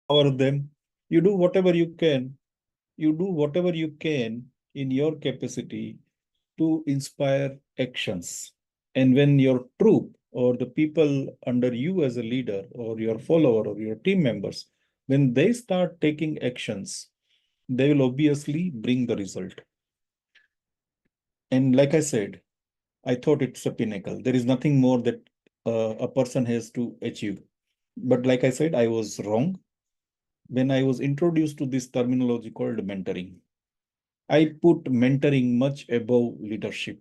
Empower them. You do whatever you can. You do whatever you can in your capacity to inspire actions. And when your troop or the people under you as a leader or your follower or your team members, when they start taking actions, they will obviously bring the result. And like I said, I thought it's a pinnacle. There is nothing more that a person has to achieve. But like I said, I was wrong when I was introduced to this terminology called mentoring. I put mentoring much above leadership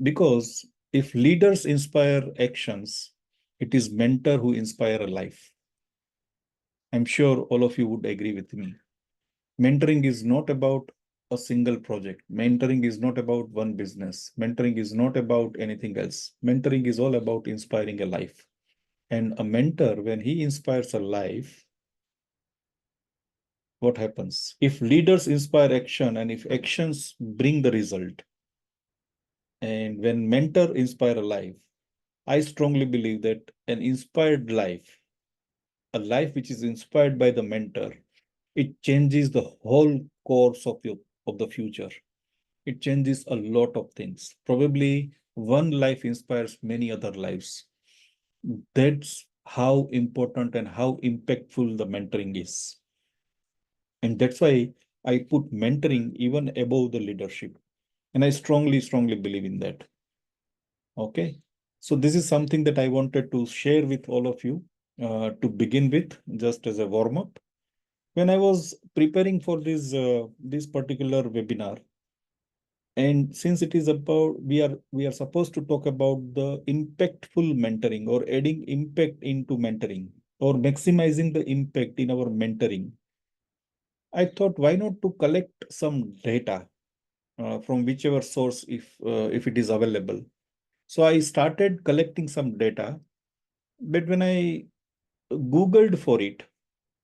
because if leaders inspire actions, it is mentor who inspire a life. I'm sure all of you would agree with me. Mentoring is not about a single project. Mentoring is not about one business. Mentoring is not about anything else. Mentoring is all about inspiring a life. And a mentor, when he inspires a life, what happens? If leaders inspire action and if actions bring the result, and when mentor inspire a life, I strongly believe that an inspired life, a life which is inspired by the mentor, it changes the whole course of the future. It changes a lot of things. Probably one life inspires many other lives. That's how important and how impactful the mentoring is. And that's why I put mentoring even above the leadership. And I strongly, strongly believe in that. Okay. So this is something that I wanted to share with all of you to begin with, just as a warm up. When I was preparing for this particular webinar, and since it is about we are supposed to talk about the impactful mentoring or adding impact into mentoring or maximizing the impact in our mentoring, I thought why not to collect some data from whichever source if it is available. So I started collecting some data, but when I Googled for it,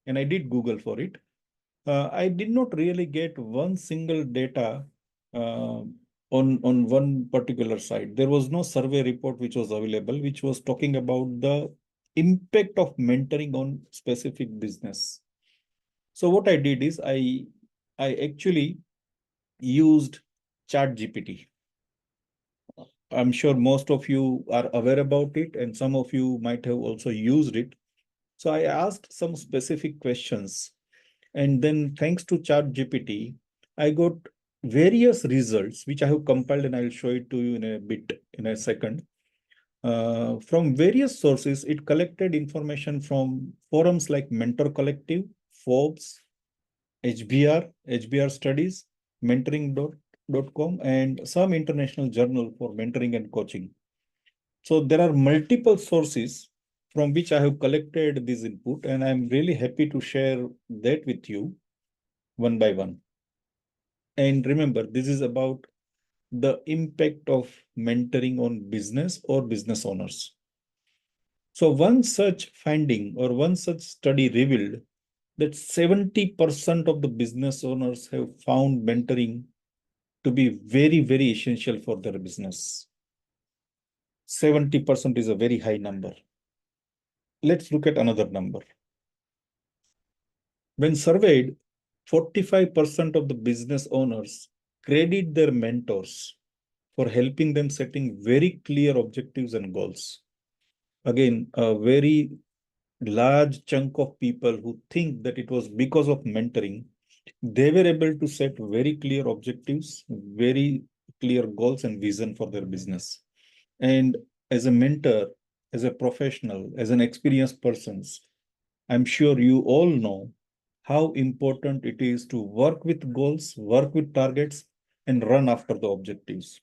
and I did Google for it, I did not really get one single data uh, on one particular site. There was no survey report which was available, which was talking about the impact of mentoring on specific business. So what I did is I actually used ChatGPT. I'm sure most of you are aware about it, and some of you might have also used it. So I asked some specific questions, and then thanks to ChatGPT, I got various results, which I have compiled, and I'll show it to you in a bit, in a second. From various sources, it collected information from forums like Mentor Collective, Forbes, HBR Studies, mentoring.com, and some international journal for mentoring and coaching. So there are multiple sources from which I have collected this input, and I'm really happy to share that with you one by one. And remember, this is about the impact of mentoring on business or business owners. So one such finding or one such study revealed that 70% of the business owners have found mentoring to be very, very essential for their business. 70% is a very high number. Let's look at another number. When surveyed, 45% of the business owners credit their mentors for helping them setting very clear objectives and goals. Again, a very large chunk of people who think that it was because of mentoring, they were able to set very clear objectives, very clear goals and vision for their business. And as a mentor, as a professional, as an experienced person, I'm sure you all know how important it is to work with goals, work with targets, and run after the objectives.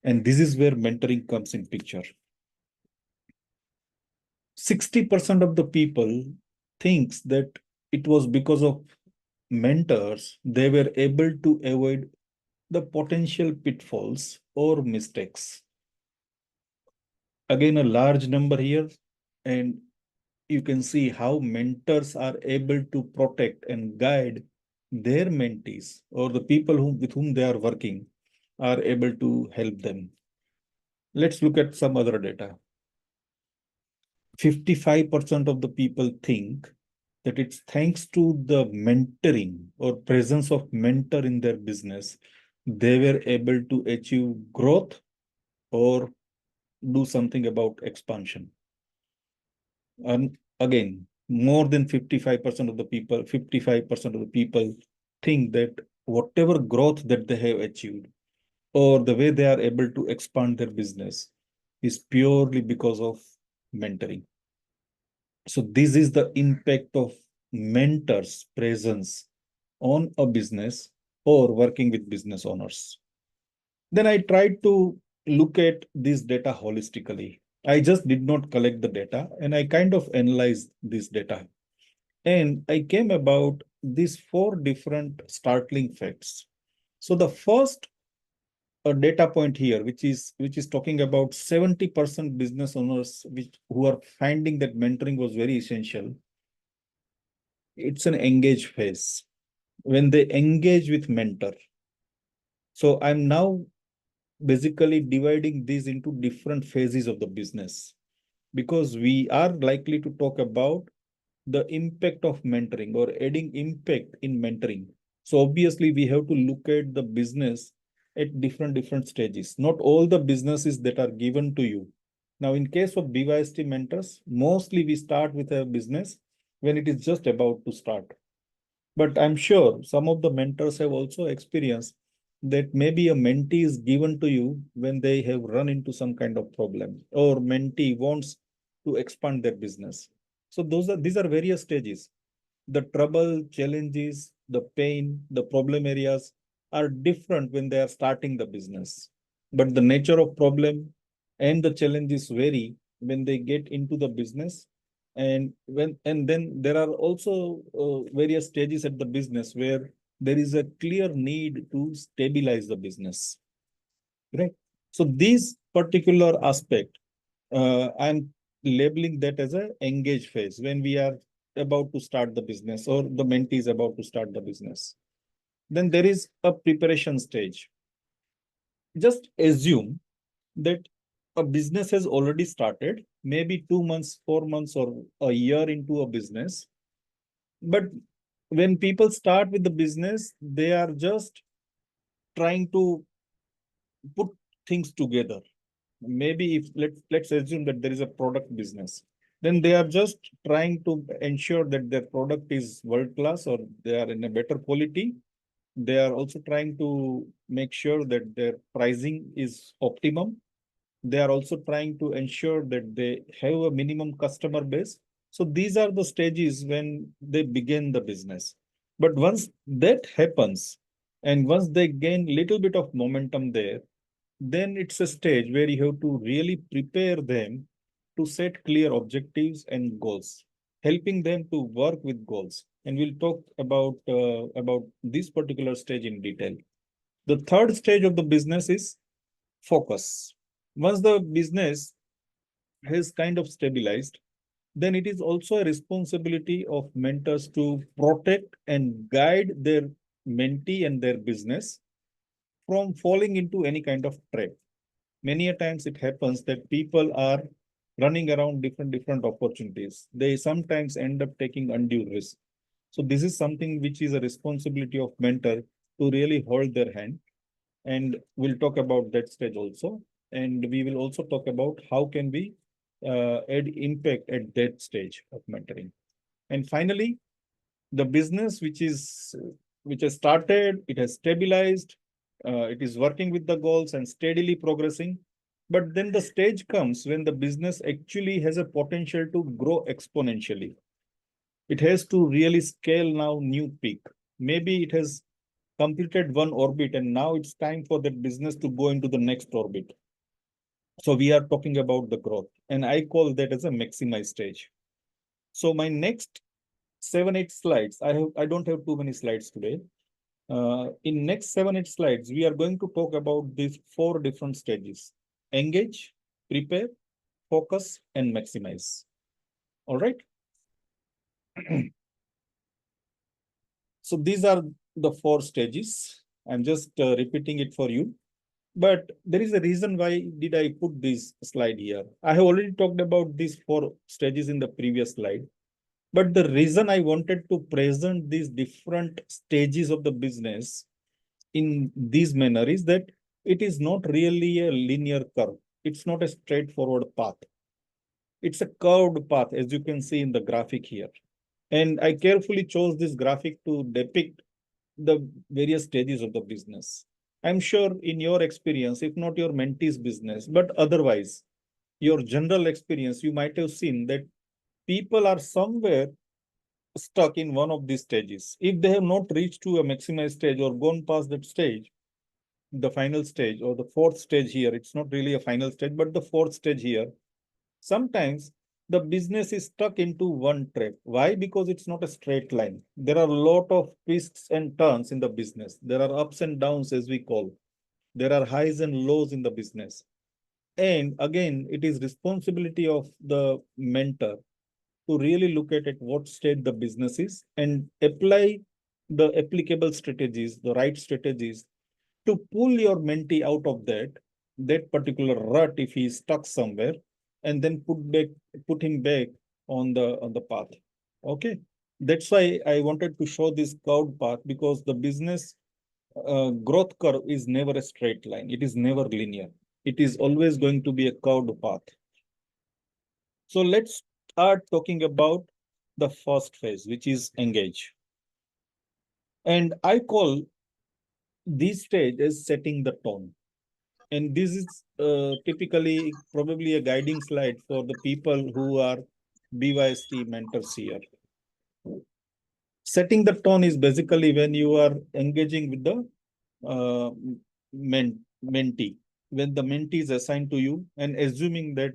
And this is where mentoring comes in picture. 60% of the people thinks that it was because of mentors they were able to avoid the potential pitfalls or mistakes. Again, a large number here, and you can see how mentors are able to protect and guide their mentees or the people with whom they are working are able to help them. Let's look at some other data. 55% of the people think that it's thanks to the mentoring or presence of mentor in their business, they were able to achieve growth or do something about expansion. And again, more than 55% of the people, 55% of the people think that whatever growth that they have achieved or the way they are able to expand their business is purely because of mentoring. So this is the impact of mentors' presence on a business or working with business owners. Then I tried to look at this data holistically. I just did not collect the data and I kind of analyzed this data. And I came about these four different startling facts. So the first data point here, which is talking about 70% business owners who are finding that mentoring was very essential. It's an engage phase when they engage with mentor. So I'm now basically dividing these into different phases of the business because we are likely to talk about the impact of mentoring or adding impact in mentoring. So obviously we have to look at the business at different stages. Not all the businesses that are given to you. Now, in case of BYST mentors, mostly we start with a business when it is just about to start. But I'm sure some of the mentors have also experienced that maybe a mentee is given to you when they have run into some kind of problem or mentee wants to expand their business. So these are various stages. The trouble, challenges, the pain, the problem areas are different when they are starting the business. But the nature of problem and the challenges vary when they get into the business. And then there are also various stages at the business where there is a clear need to stabilize the business. Right. So this particular aspect, I'm labeling that as a engage phase when we are about to start the business or the mentee is about to start the business. Then there is a preparation stage. Just assume that a business has already started, maybe 2 months, 4 months, or a year into a business. But when people start with the business, they are just trying to put things together. Maybe if let's assume that there is a product business, then they are just trying to ensure that their product is world class or they are in a better quality. They are also trying to make sure that their pricing is optimum. They are also trying to ensure that they have a minimum customer base. So these are the stages when they begin the business. But once that happens, and once they gain little bit of momentum there, then it's a stage where you have to really prepare them to set clear objectives and goals, helping them to work with goals. And we'll talk about this particular stage in detail. The third stage of the business is focus. Once the business has kind of stabilized, then it is also a responsibility of mentors to protect and guide their mentee and their business from falling into any kind of trap. Many a times it happens that people are running around different opportunities. They sometimes end up taking undue risk. So this is something which is a responsibility of mentor to really hold their hand. And we'll talk about that stage also. And we will also talk about how can we add impact at that stage of mentoring. And finally, the business which has started, it has stabilized, it is working with the goals and steadily progressing. But then the stage comes when the business actually has a potential to grow exponentially. It has to really scale now new peak. Maybe it has completed one orbit and now it's time for that business to go into the next orbit. So we are talking about the growth, and I call that as a maximize stage. So my next 7, 8 slides, I don't have too many slides today. In next 7, 8 slides, we are going to talk about these four different stages: engage, prepare, focus, and maximize. All right. So these are the four stages. I'm just repeating it for you. But there is a reason why did I put this slide here. I have already talked about these 4 stages in the previous slide. But the reason I wanted to present these different stages of the business in this manner is that it is not really a linear curve. It's not a straightforward path. It's a curved path, as you can see in the graphic here. And I carefully chose this graphic to depict the various stages of the business. I'm sure in your experience, if not your mentee's business, but otherwise, your general experience, you might have seen that people are somewhere stuck in one of these stages. If they have not reached to a maximized stage or gone past that stage, the final stage or the 4th stage here, it's not really a final stage, but the 4th stage here, sometimes the business is stuck into one trap. Why? Because it's not a straight line. There are a lot of twists and turns in the business. There are ups and downs, as we call. There are highs and lows in the business. And again, it is responsibility of the mentor to really look at what state the business is and apply the applicable strategies, the right strategies to pull your mentee out of that particular rut if he is stuck somewhere, and then put him back on the path. Okay, that's why I wanted to show this curved path, because the business growth curve is never a straight line. It is never linear. It is always going to be a curved path. So let's start talking about the first phase, which is engage. And I call this stage as setting the tone. And this is typically probably a guiding slide for the people who are BYST mentors here. Setting the tone is basically when you are engaging with the uh, mentee, when the mentee is assigned to you, and assuming that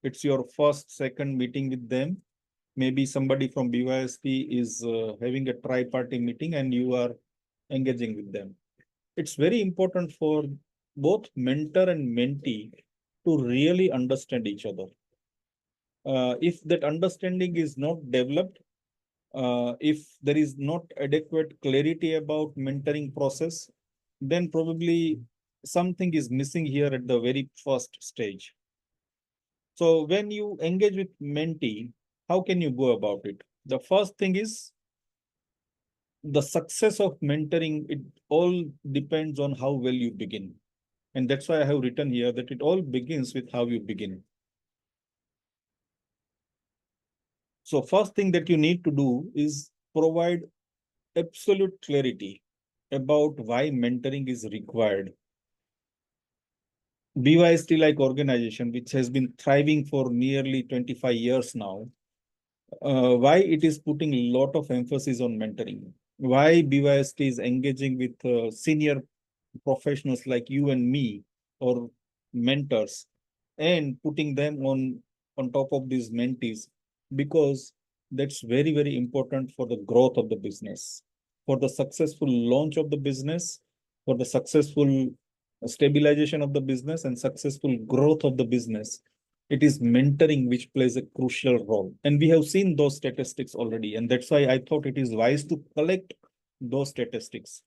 it's your first, second meeting with them. Maybe somebody from BYST is having a tri-party meeting and you are engaging with them. It's very important for both mentor and mentee to really understand each other. If that understanding is not developed, if there is not adequate clarity about mentoring process, then probably something is missing here at the very first stage. So when you engage with mentee, how can you go about it? The first thing is the success of mentoring. It all depends on how well you begin. And that's why I have written here that it all begins with how you begin. So first thing that you need to do is provide absolute clarity about why mentoring is required. BYST like organization, which has been thriving for nearly 25 years now, why it is putting a lot of emphasis on mentoring, why BYST is engaging with senior professionals like you and me, or mentors, and putting them on top of these mentees, because that's very, very important for the growth of the business, for the successful launch of the business, for the successful stabilization of the business and successful growth of the business. It is mentoring which plays a crucial role, and we have seen those statistics already, and that's why I thought it is wise to collect those statistics.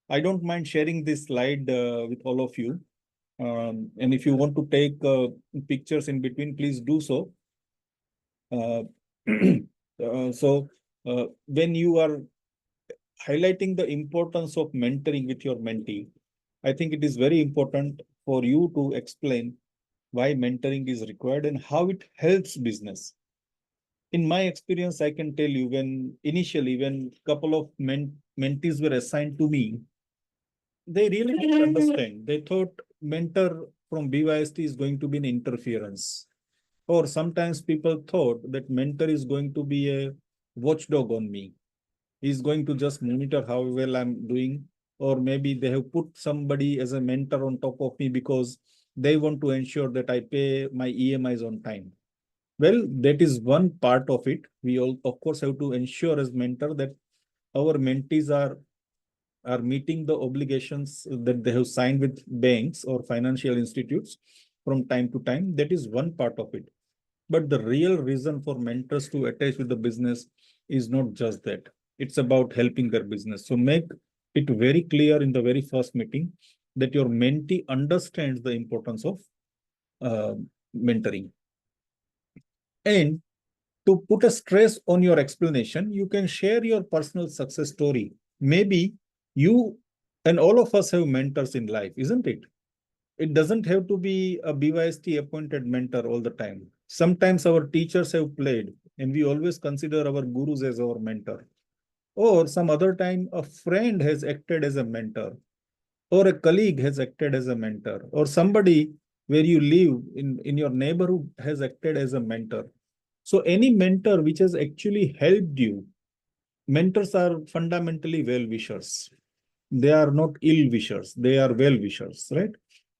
I don't mind sharing this slide with all of you. And if you want to take pictures in between, please do so. Uh, when you are highlighting the importance of mentoring with your mentee, I think it is very important for you to explain why mentoring is required and how it helps business. In my experience, I can tell you, when initially, when a couple of mentees were assigned to me, they really didn't understand. They thought mentor from BYST is going to be an interference. Or sometimes people thought that mentor is going to be a watchdog on me. He's going to just monitor how well I'm doing. Or maybe they have put somebody as a mentor on top of me because they want to ensure that I pay my EMIs on time. Well, that is one part of it. We all, of course, have to ensure as mentor that our mentees are meeting the obligations that they have signed with banks or financial institutes from time to time. That is one part of it. But the real reason for mentors to attach with the business is not just that. It's about helping their business. So make it very clear in the very first meeting that your mentee understands the importance of mentoring. And to put a stress on your explanation, you can share your personal success story. Maybe you and all of us have mentors in life, isn't it? It doesn't have to be a BYST appointed mentor all the time. Sometimes our teachers have played, and we always consider our gurus as our mentor. Or some other time, a friend has acted as a mentor, or a colleague has acted as a mentor, or somebody where you live in your neighborhood has acted as a mentor. So any mentor which has actually helped you, mentors are fundamentally well-wishers. They are not ill-wishers, they are well-wishers, right?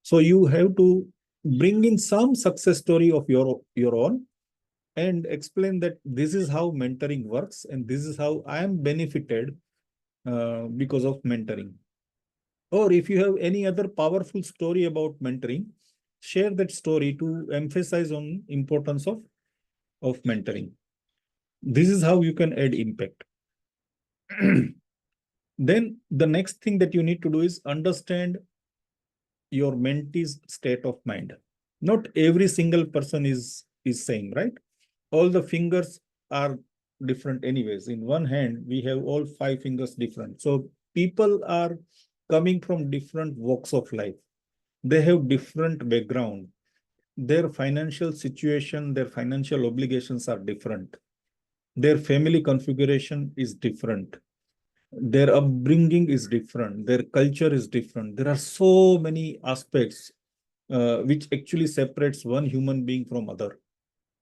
So you have to bring in some success story of your own and explain that this is how mentoring works and this is how I am benefited because of mentoring. Or if you have any other powerful story about mentoring, share that story to emphasize on importance of mentoring. This is how you can add impact. Then the next thing that you need to do is understand your mentee's state of mind. Not every single person is same, right? All the fingers are different anyways. In one hand, we have all five fingers different. So people are coming from different walks of life. They have different background. Their financial situation, their financial obligations are different. Their family configuration is different. Their upbringing is different. Their culture is different. There are so many aspects which actually separates one human being from other.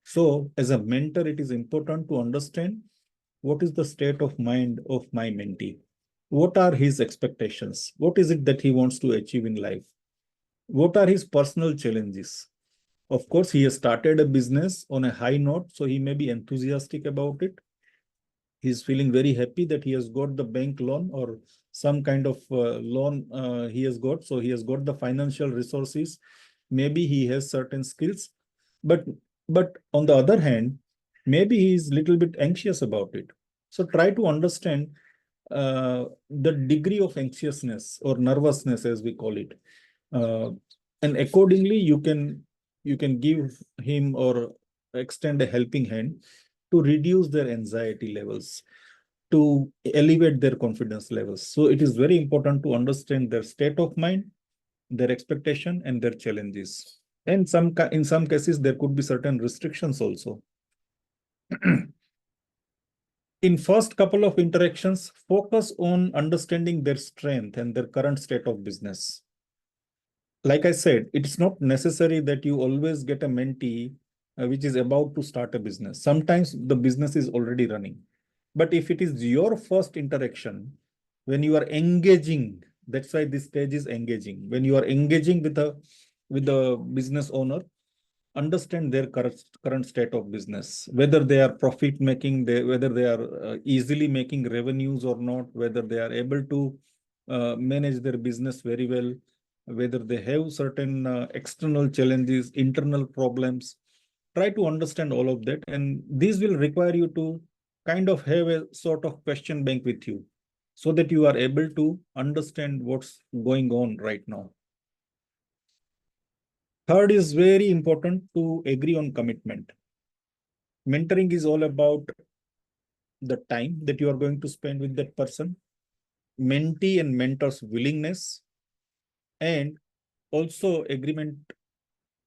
So as a mentor, it is important to understand what is the state of mind of my mentee. What are his expectations? What is it that he wants to achieve in life? What are his personal challenges? Of course, he has started a business on a high note, so he may be enthusiastic about it. He's feeling very happy that he has got the bank loan or some kind of loan he has got. So he has got the financial resources. Maybe he has certain skills, but on the other hand, maybe he is a little bit anxious about it. So try to understand the degree of anxiousness or nervousness, as we call it, and accordingly you can give him or extend a helping hand to reduce their anxiety levels, to elevate their confidence levels. So it is very important to understand their state of mind, their expectation, and their challenges. And in some cases, there could be certain restrictions also. In first couple of interactions, focus on understanding their strength and their current state of business. Like I said, it's not necessary that you always get a mentee which is about to start a business. Sometimes the business is already running. But if it is your first interaction, when you are engaging, that's why this stage is engaging. When you are engaging with the business owner, understand their current state of business, whether they are profit making, whether they are easily making revenues or not, whether they are able to manage their business very well, whether they have certain external challenges, internal problems. Try to understand all of that, and these will require you to kind of have a sort of question bank with you so that you are able to understand what's going on right now. Third is very important to agree on commitment. Mentoring is all about the time that you are going to spend with that person, mentee and mentor's willingness, and also agreement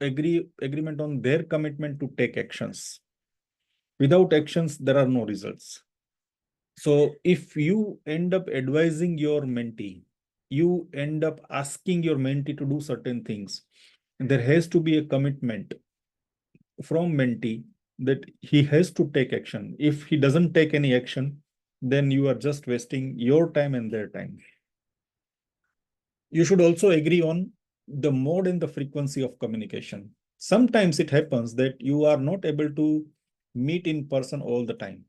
on their commitment to take actions. Without actions, there are no results. So if you end up advising your mentee, you end up asking your mentee to do certain things, there has to be a commitment from mentee that he has to take action. If he doesn't take any action, then you are just wasting your time and their time. You should also agree on the mode and the frequency of communication. Sometimes it happens that you are not able to meet in person all the time.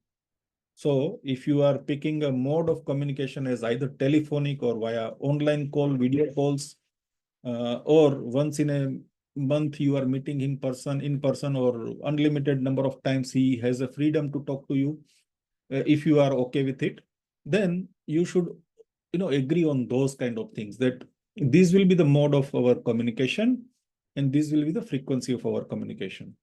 So if you are picking a mode of communication as either telephonic or via online call, video calls, or once in a month you are meeting in person, or unlimited number of times he has a freedom to talk to you, if you are okay with it, then you should agree on those kind of things, that This will be the mode of our communication, and this will be the frequency of our communication.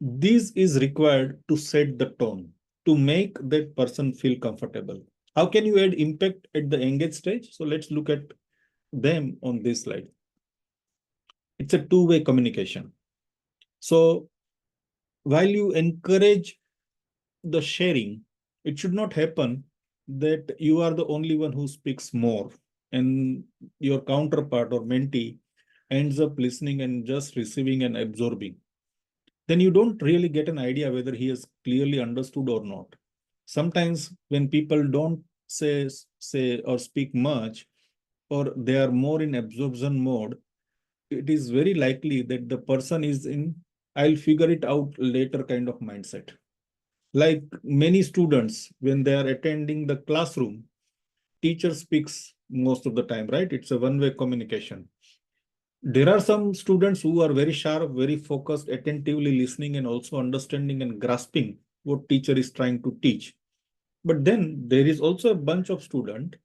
This is required to set the tone, to make that person feel comfortable. How can you add impact at the engage stage? So let's look at them on this slide. It's a two-way communication. So while you encourage the sharing, it should not happen that you are the only one who speaks more and your counterpart or mentee ends up listening and just receiving and absorbing. Then you don't really get an idea whether he has clearly understood or not. Sometimes when people don't say or speak much, or they are more in absorption mode, it is very likely that the person is in I'll figure it out later kind of mindset. Like many students, when they are attending the classroom, teacher speaks most of the time, right? It's a one-way communication. There are some students who are very sharp, very focused, attentively listening and also understanding and grasping what teacher is trying to teach. But then there is also a bunch of students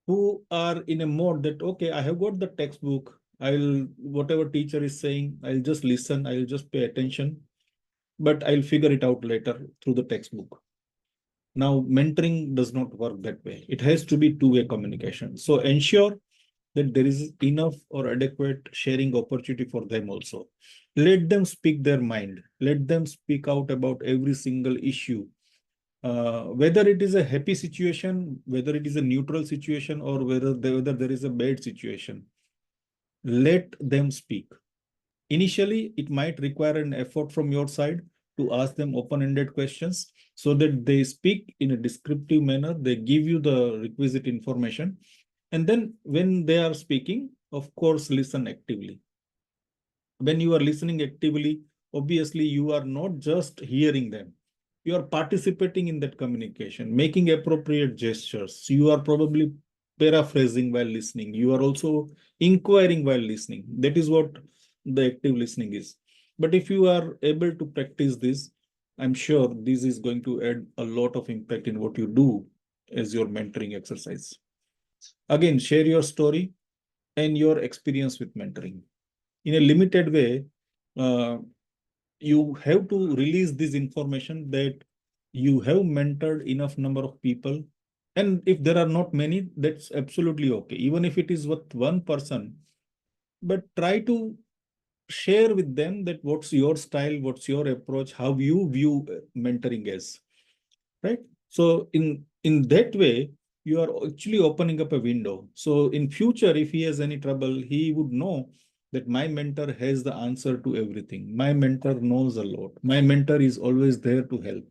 who are in a mode that, okay, I have got the textbook. Whatever teacher is saying, I'll just listen, I'll just pay attention, but I'll figure it out later through the textbook. Now, mentoring does not work that way. It has to be two-way communication. So ensure that there is enough or adequate sharing opportunity for them also. Let them speak their mind. Let them speak out about every single issue. Whether it is a happy situation, whether it is a neutral situation, or whether there is a bad situation, let them speak. Initially, it might require an effort from your side to ask them open-ended questions so that they speak in a descriptive manner. They give you the requisite information. And then when they are speaking, of course, listen actively. When you are listening actively, obviously, you are not just hearing them. You are participating in that communication, making appropriate gestures. You are probably paraphrasing while listening. You are also inquiring while listening. That is what the active listening is. But if you are able to practice this, I'm sure this is going to add a lot of impact in what you do as your mentoring exercise. Again, share your story and your experience with mentoring. In a limited way, uh, you have to release this information that you have mentored enough number of people. And if there are not many, that's absolutely okay. Even if it is with one person, but try to share with them that what's your style, what's your approach, how you view mentoring as, right? So in that way, you are actually opening up a window. So in future, if he has any trouble, he would know that my mentor has the answer to everything. My mentor knows a lot. My mentor is always there to help.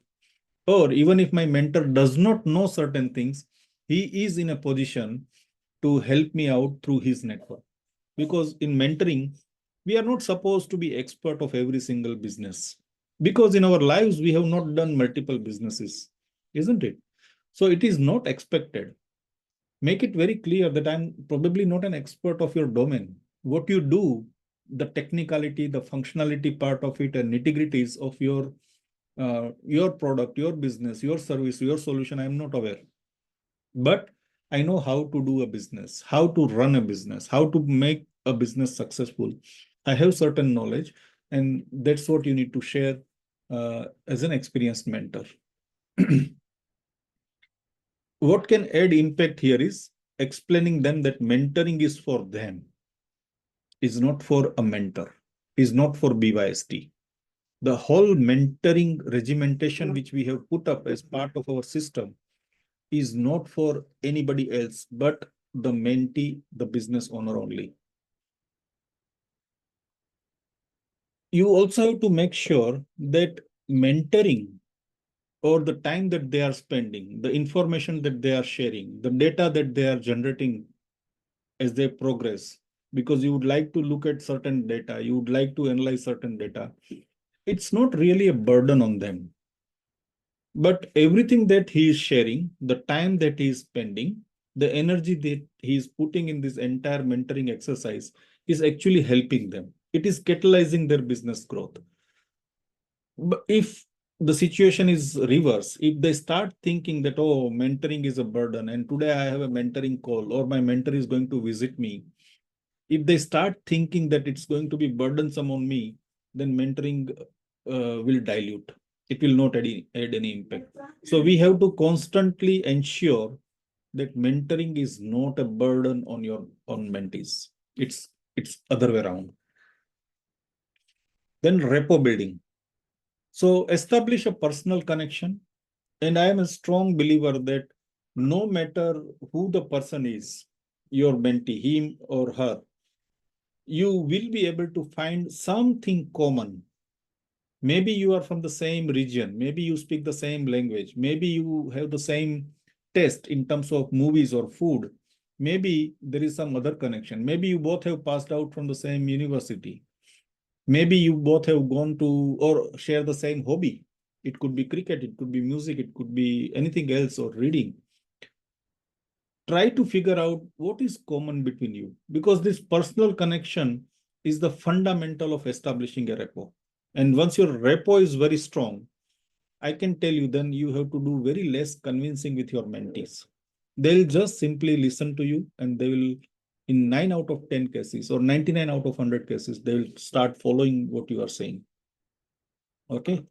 Or even if my mentor does not know certain things, he is in a position to help me out through his network. Because in mentoring, we are not supposed to be expert of every single business. Because in our lives, we have not done multiple businesses, isn't it? So it is not expected. Make it very clear that I'm probably not an expert of your domain. What you do, the technicality, the functionality part of it, and nitty-gritties of your product, your business, your service, your solution, I'm not aware. But I know how to do a business, how to run a business, how to make a business successful. I have certain knowledge, and that's what you need to share as an experienced mentor. What can add impact here is explaining them that mentoring is for them, is not for a mentor, is not for BYST. The whole mentoring regimentation which we have put up as part of our system is not for anybody else but the mentee, the business owner only. You also have to make sure that mentoring or the time that they are spending, the information that they are sharing, the data that they are generating as they progress, because you would like to look at certain data, you would like to analyze certain data. It's not really a burden on them. But everything that he is sharing, the time that he is spending, the energy that he is putting in this entire mentoring exercise is actually helping them. It is catalyzing their business growth. But if the situation is reverse. If they start thinking that, oh, mentoring is a burden, and today I have a mentoring call, or my mentor is going to visit me, if they start thinking that it's going to be burdensome on me, then mentoring will dilute. It will not add any impact. So we have to constantly ensure that mentoring is not a burden on your on mentees. It's other way around. Then rapport building. So establish a personal connection. And I am a strong believer that no matter who the person is, your mentee, him or her, you will be able to find something common. Maybe you are from the same region, maybe you speak the same language, maybe you have the same taste in terms of movies or food, maybe there is some other connection, maybe you both have passed out from the same university, maybe you both have gone to or share the same hobby. It could be cricket, it could be music, it could be anything else, or reading. Try to figure out what is common between you, because this personal connection is the fundamental of establishing a rapport. And once your rapport is very strong, I can tell you, then you have to do very less convincing with your mentees. They'll just simply listen to you, and they will, in 9 out of 10 cases or 99 out of 100 cases, they will start following what you are saying. Okay.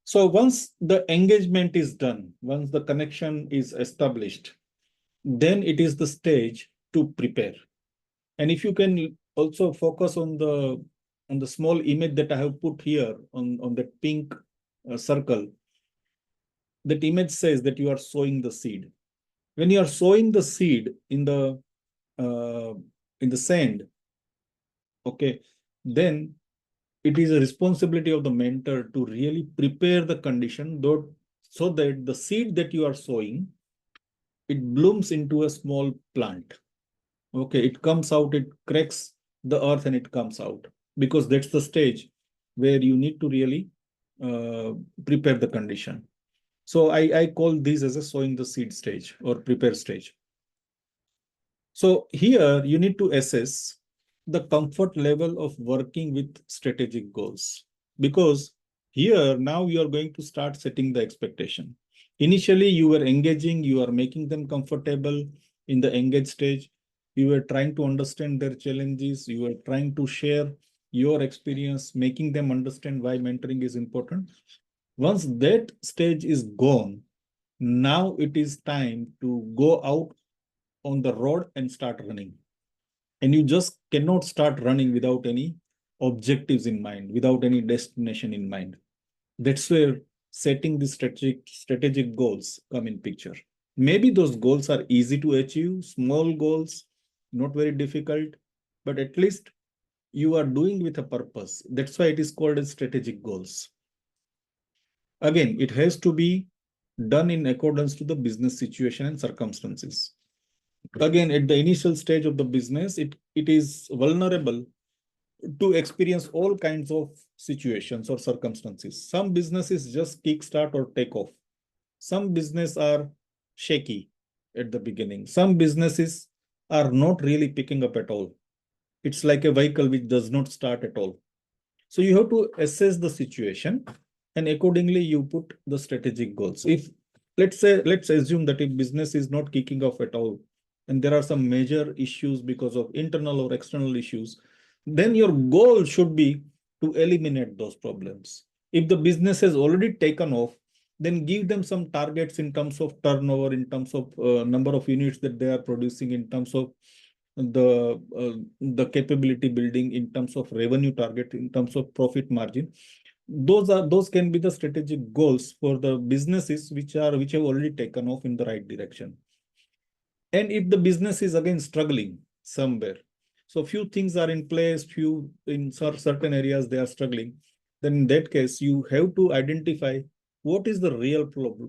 So once the engagement is done, once the connection is established, then it is the stage to prepare. And if you can also focus on the small image that I have put here on that pink circle, that image says that you are sowing the seed. When you are sowing the seed uh, in the sand, okay, then it is a responsibility of the mentor to really prepare the condition, though, so that the seed that you are sowing, it blooms into a small plant. Okay, it comes out, it cracks the earth and it comes out, because that's the stage where you need to really uh, prepare the condition. So I call this as a sowing the seed stage or prepare stage. So here you need to assess the comfort level of working with strategic goals, because here now you are going to start setting the expectation. Initially, you were engaging, you are making them comfortable in the engage stage. You were trying to understand their challenges. You were trying to share your experience, making them understand why mentoring is important. Once that stage is gone, now it is time to go out on the road and start running. And you just cannot start running without any objectives in mind, without any destination in mind. That's where setting the strategic goals come in picture. Maybe those goals are easy to achieve, small goals, not very difficult, but at least you are doing with a purpose. That's why it is called as strategic goals. Again, it has to be done in accordance to the business situation and circumstances. Again, at the initial stage of the business, it is vulnerable to experience all kinds of situations or circumstances. Some businesses just kickstart or take off. Some business are shaky at the beginning. Some businesses are not really picking up at all. It's like a vehicle which does not start at all. So you have to assess the situation, and accordingly you put the strategic goals. If let's assume that if business is not kicking off at all, and there are some major issues because of internal or external issues, then your goal should be to eliminate those problems. If the business has already taken off, then give them some targets in terms of turnover, in terms of number of units that they are producing, in terms of the capability building, in terms of revenue target, in terms of profit margin. Those can be the strategic goals for the businesses which have already taken off in the right direction. And if the business is again struggling somewhere, so few things are in place, few in certain areas they are struggling, then in that case you have to identify what is the real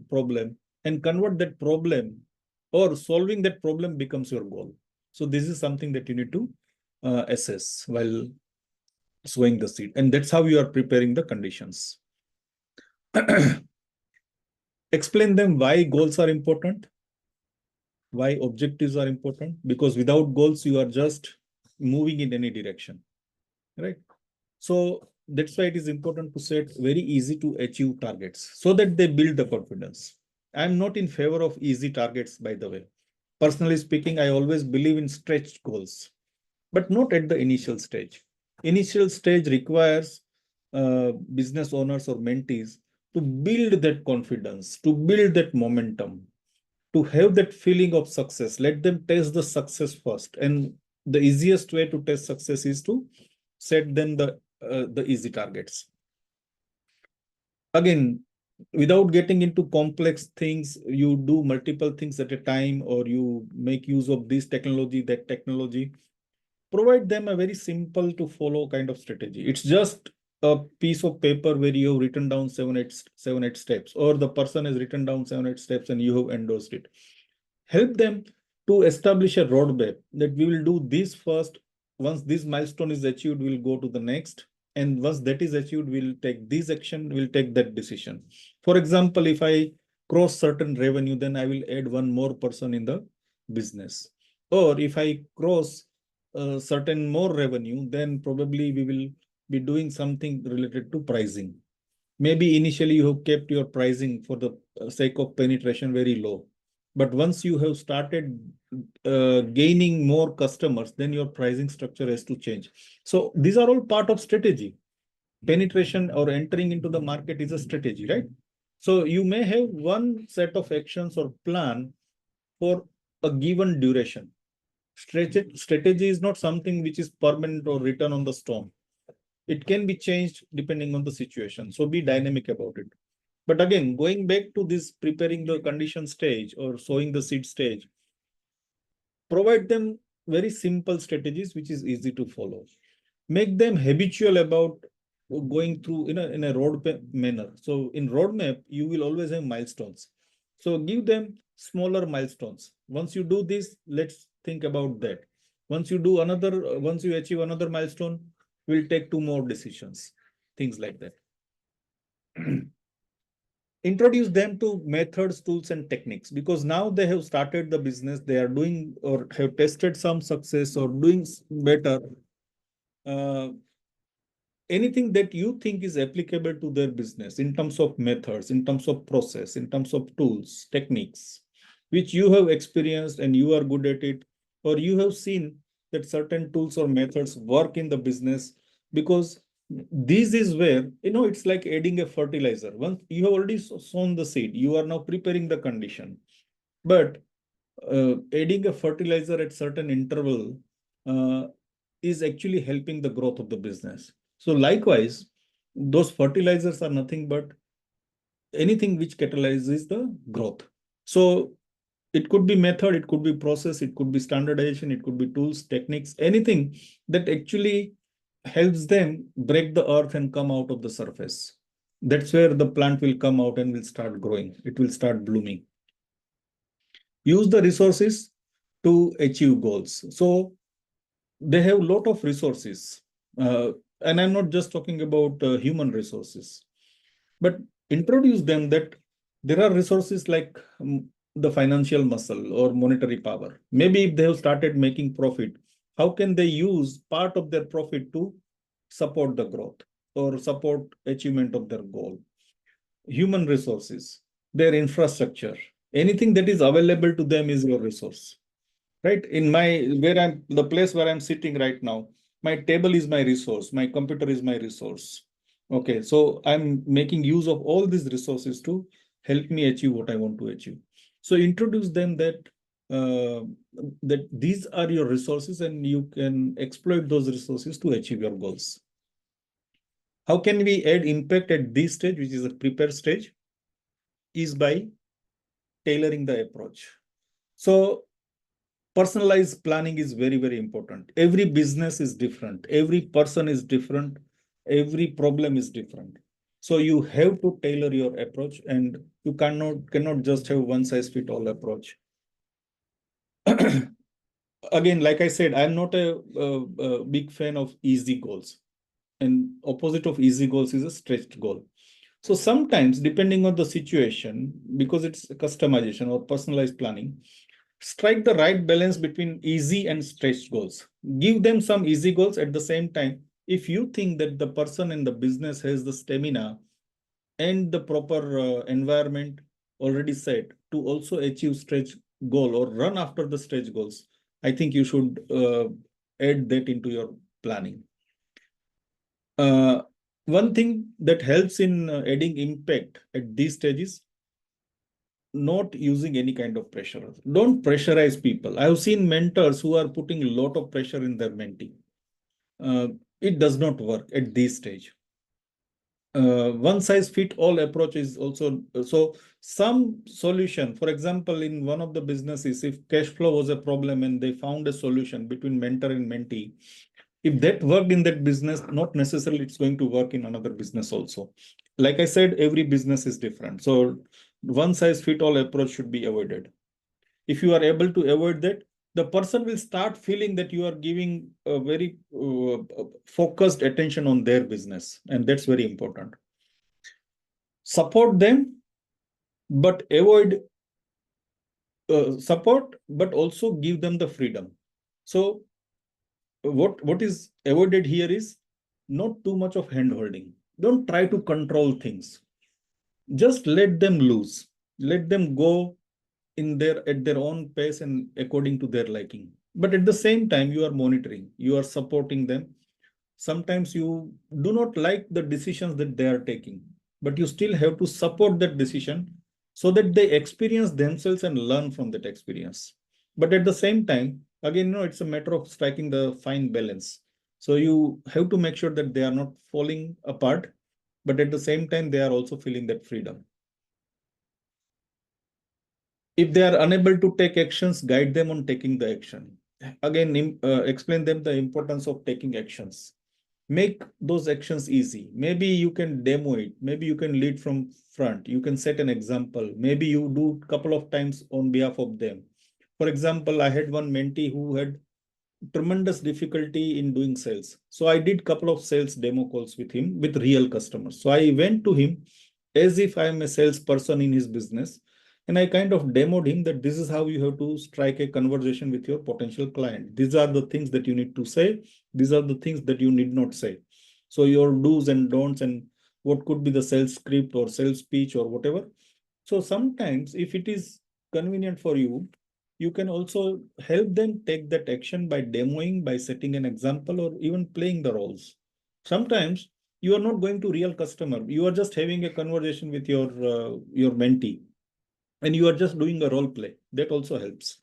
problem and convert that problem, or solving that problem becomes your goal. So this is something that you need to assess while sowing the seed, and that's how you are preparing the conditions. Explain them why goals are important, why objectives are important, because without goals you are just moving in any direction, right? So that's why it is important to set very easy to achieve targets so that they build the confidence. I'm not in favor of easy targets, by the way. Personally speaking, I always believe in stretched goals, but not at the initial stage. Initial stage requires business owners or mentees to build that confidence, to build that momentum, to have that feeling of success. Let them taste the success first. And the easiest way to test success is to set them the easy targets. Again, without getting into complex things, you do multiple things at a time, or you make use of this technology, that technology. Provide them a very simple to follow kind of strategy. It's just a piece of paper where you have written down seven, eight steps, or the person has written down 7, 8 steps and you have endorsed it. Help them to establish a roadmap that we will do this first. Once this milestone is achieved, we'll go to the next. And once that is achieved, we'll take this action, we'll take that decision. For example, if I cross certain revenue, then I will add one more person in the business. Or if I cross certain more revenue, then probably we will be doing something related to pricing. Maybe initially you have kept your pricing for the sake of penetration very low. But once you have started gaining more customers, then your pricing structure has to change. So these are all part of strategy. Penetration or entering into the market is a strategy, right? So you may have one set of actions or plan for a given duration. Strategy is not something which is permanent or written on the stone. It can be changed depending on the situation. So be dynamic about it. But again, going back to this preparing the condition stage or sowing the seed stage, provide them very simple strategies which is easy to follow. Make them habitual about going through in a roadmap manner. So in roadmap, you will always have milestones. So give them smaller milestones. Once you do this, let's think about that. Once you do another, once you achieve another milestone, we'll take 2 more decisions, things like that. Introduce them to methods, tools, and techniques, because now they have started the business, they are doing or have tested some success or doing better. Anything that you think is applicable to their business in terms of methods, in terms of process, in terms of tools, techniques, which you have experienced and you are good at it, or you have seen that certain tools or methods work in the business, because this is where, it's like adding a fertilizer. Once you have already sown the seed, you are now preparing the condition. But adding a fertilizer at certain interval is actually helping the growth of the business. So likewise, those fertilizers are nothing but anything which catalyzes the growth. So it could be method, it could be process, it could be standardization, it could be tools, techniques, anything that actually helps them break the earth and come out of the surface. That's where the plant will come out and will start growing. It will start blooming. Use the resources to achieve goals. So they have a lot of resources. And I'm not just talking about human resources, but introduce them that there are resources like the financial muscle or monetary power. Maybe if they have started making profit, how can they use part of their profit to support the growth or support achievement of their goal? Human resources, their infrastructure, anything that is available to them is your resource. Right? In the place where I'm sitting right now, my table is my resource, my computer is my resource. Okay, so I'm making use of all these resources to help me achieve what I want to achieve. So introduce them that these are your resources and you can exploit those resources to achieve your goals. How can we add impact at this stage, which is a prepare stage, is by tailoring the approach. So personalized planning is very, very important. Every business is different. Every person is different. Every problem is different. So you have to tailor your approach, and you cannot just have one size fit all approach. Again, like I said, I'm not a big fan of easy goals. And opposite of easy goals is a stretched goal. So sometimes, depending on the situation, because it's customization or personalized planning, strike the right balance between easy and stretched goals. Give them some easy goals, at the same time If you think that the person in the business has the stamina and the proper environment already set to also achieve stretch goal or run after the stretch goals, I think you should add that into your planning. One thing that helps in adding impact at these stages, not using any kind of pressure. Don't pressurize people. I've seen mentors who are putting a lot of pressure in their mentee. Uh, it does not work at this stage. One size fit all approach is also so some solution. For example, in one of the businesses, if cash flow was a problem and they found a solution between mentor and mentee, if that worked in that business, not necessarily it's going to work in another business also. Like I said, every business is different. So one size fit all approach should be avoided. If you are able to avoid that, the person will start feeling that you are giving a very focused attention on their business. And that's very important. Support them, but avoid support, but also give them the freedom. So what is avoided here is not too much of hand holding. Don't try to control things. Just let them loose. Let them go in their at their own pace and according to their liking. But at the same time, you are monitoring, you are supporting them. Sometimes you do not like the decisions that they are taking, but you still have to support that decision so that they experience themselves and learn from that experience. But at the same time, again, it's a matter of striking the fine balance. So you have to make sure that they are not falling apart, but at the same time, they are also feeling that freedom. If they are unable to take actions, guide them on taking the action. Again, explain them the importance of taking actions. Make those actions easy. Maybe you can demo it. Maybe you can lead from front. You can set an example. Maybe you do a couple of times on behalf of them. For example, I had one mentee who had tremendous difficulty in doing sales. So I did couple of sales demo calls with him with real customers. So I went to him as if I am a salesperson in his business. And I kind of demoed him that this is how you have to strike a conversation with your potential client. These are the things that you need to say. These are the things that you need not say. So your do's and don'ts and what could be the sales script or sales speech or whatever. So sometimes if it is convenient for you, you can also help them take that action by demoing, by setting an example, or even playing the roles. Sometimes you are not going to real customer. You are just having a conversation with your mentee, and you are just doing a role play. That also helps.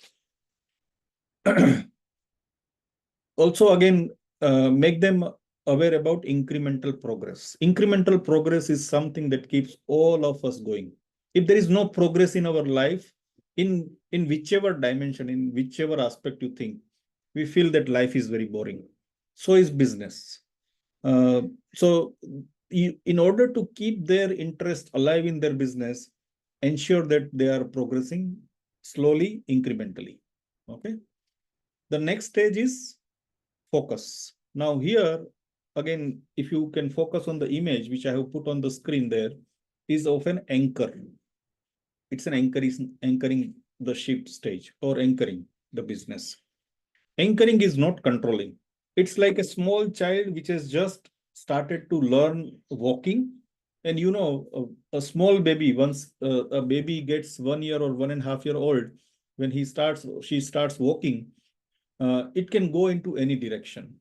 Also, again, make them aware about incremental progress. Incremental progress is something that keeps all of us going. If there is no progress in our life, in whichever dimension, in whichever aspect you think, we feel that life is very boring. So is business. So in order to keep their interest alive in their business, ensure that they are progressing slowly, incrementally. Okay. The next stage is focus. Now here, again, if you can focus on the image, which I have put on the screen there, is of an anchor. It's an anchor is anchoring the ship stage or anchoring the business. Anchoring is not controlling. It's like a small child which has just started to learn walking. And a small baby, once a baby gets 1 year or 1.5 year old, when she starts walking, it can go into any direction.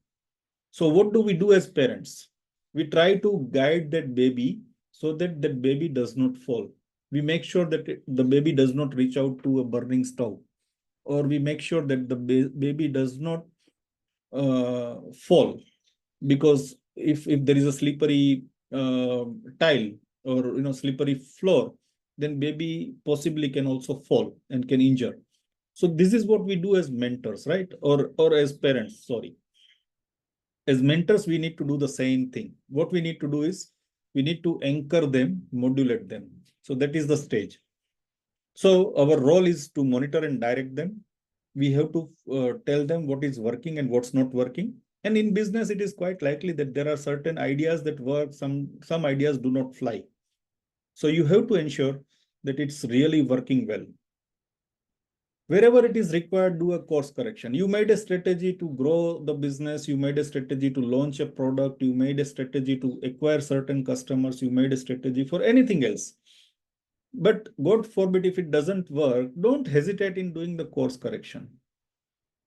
So what do we do as parents? We try to guide that baby so that that baby does not fall. We make sure that the baby does not reach out to a burning stove, or we make sure that the baby does not fall, because if there is a slippery tile or slippery floor, then baby possibly can also fall and can injure. So this is what we do as mentors, right? Or as parents, sorry. As mentors, we need to do the same thing. What we need to do is we need to anchor them, modulate them. So that is the stage. So our role is to monitor and direct them. We have to tell them what is working and what's not working. And in business, it is quite likely that there are certain ideas that work, some ideas do not fly. So you have to ensure that it's really working well. Wherever it is required, do a course correction. You made a strategy to grow the business, you made a strategy to launch a product, you made a strategy to acquire certain customers, you made a strategy for anything else. But God forbid, if it doesn't work, don't hesitate in doing the course correction,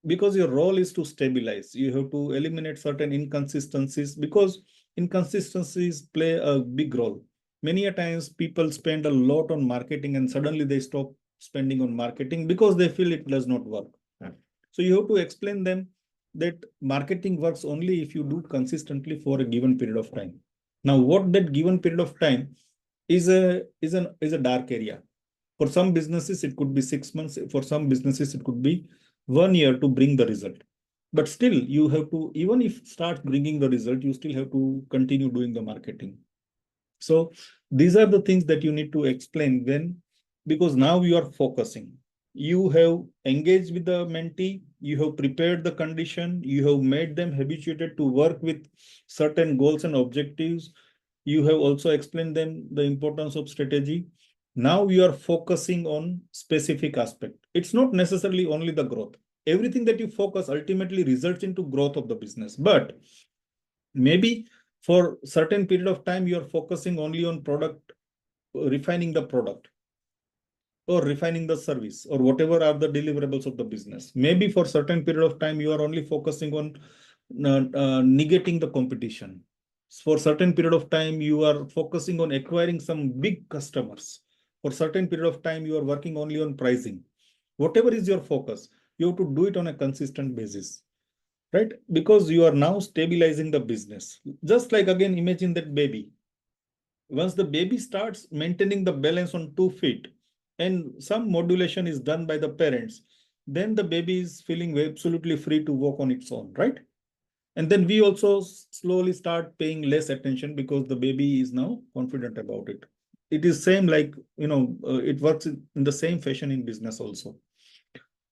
because your role is to stabilize. You have to eliminate certain inconsistencies, because inconsistencies play a big role. Many a times people spend a lot on marketing and suddenly they stop spending on marketing because they feel it does not work. Yeah. So you have to explain them that marketing works only if you do consistently for a given period of time. Now, what that given period of time is a dark area. For some businesses, it could be 6 months. For some businesses, it could be 1 year to bring the result. But still, you have to, even if it starts bringing the result, you still have to continue doing the marketing. So these are the things that you need to explain when, because now you are focusing. You have engaged with the mentee, you have prepared the condition, you have made them habituated to work with certain goals and objectives. You have also explained them the importance of strategy. Now you are focusing on specific aspect. It's not necessarily only the growth. Everything that you focus ultimately results into growth of the business. But maybe for certain period of time, you are focusing only on product, refining the product or refining the service or whatever are the deliverables of the business. Maybe for certain period of time, you are only focusing on negating the competition. For certain period of time, you are focusing on acquiring some big customers. For certain period of time, you are working only on pricing. Whatever is your focus, you have to do it on a consistent basis, right? Because you are now stabilizing the business. Just like, again, imagine that baby. Once the baby starts maintaining the balance on 2 feet and some modulation is done by the parents, then the baby is feeling absolutely free to walk on its own, right? And then we also slowly start paying less attention because the baby is now confident about it. It is same like, it works in the same fashion in business also.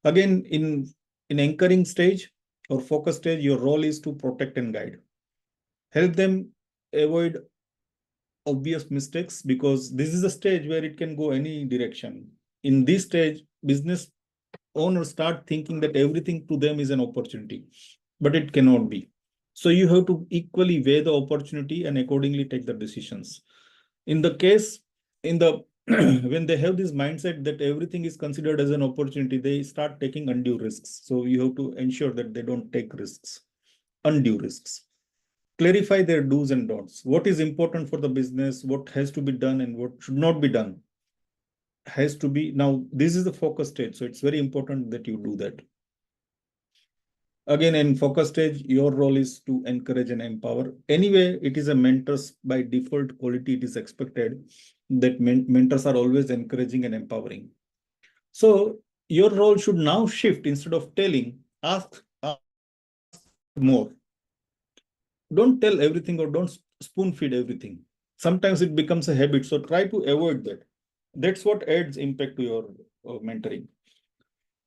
Again, in anchoring stage or focus stage, your role is to protect and guide. Help them avoid obvious mistakes, because this is a stage where it can go any direction. In this stage, business owners start thinking that everything to them is an opportunity, but it cannot be. So you have to equally weigh the opportunity and accordingly take the decisions. In the case, in the when they have this mindset that everything is considered as an opportunity, they start taking undue risks. So you have to ensure that they don't take risks, undue risks. Clarify their do's and don'ts. What is important for the business, what has to be done and what should not be done has to be. Now, this is the focus stage. So it's very important that you do that. Again, in focus stage, your role is to encourage and empower. Anyway, it is a mentor's by default quality. It is expected that mentors are always encouraging and empowering. So your role should now shift. Instead of telling, ask more. Don't tell everything or don't spoon feed everything. Sometimes it becomes a habit. So try to avoid that. That's what adds impact to your mentoring.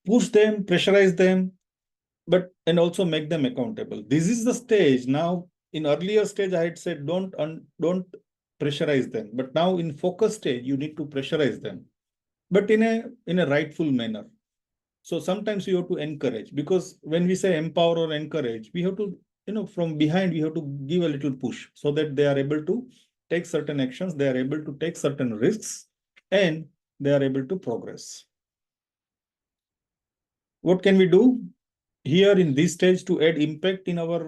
Push them, pressurize them, but and also make them accountable. This is the stage. Now, in earlier stage, I had said don't pressurize them. But now in focus stage, you need to pressurize them, but in a rightful manner. So sometimes you have to encourage, because when we say empower or encourage, we have to, from behind, we have to give a little push so that they are able to take certain actions, they are able to take certain risks, and they are able to progress. What can we do here in this stage to add impact in our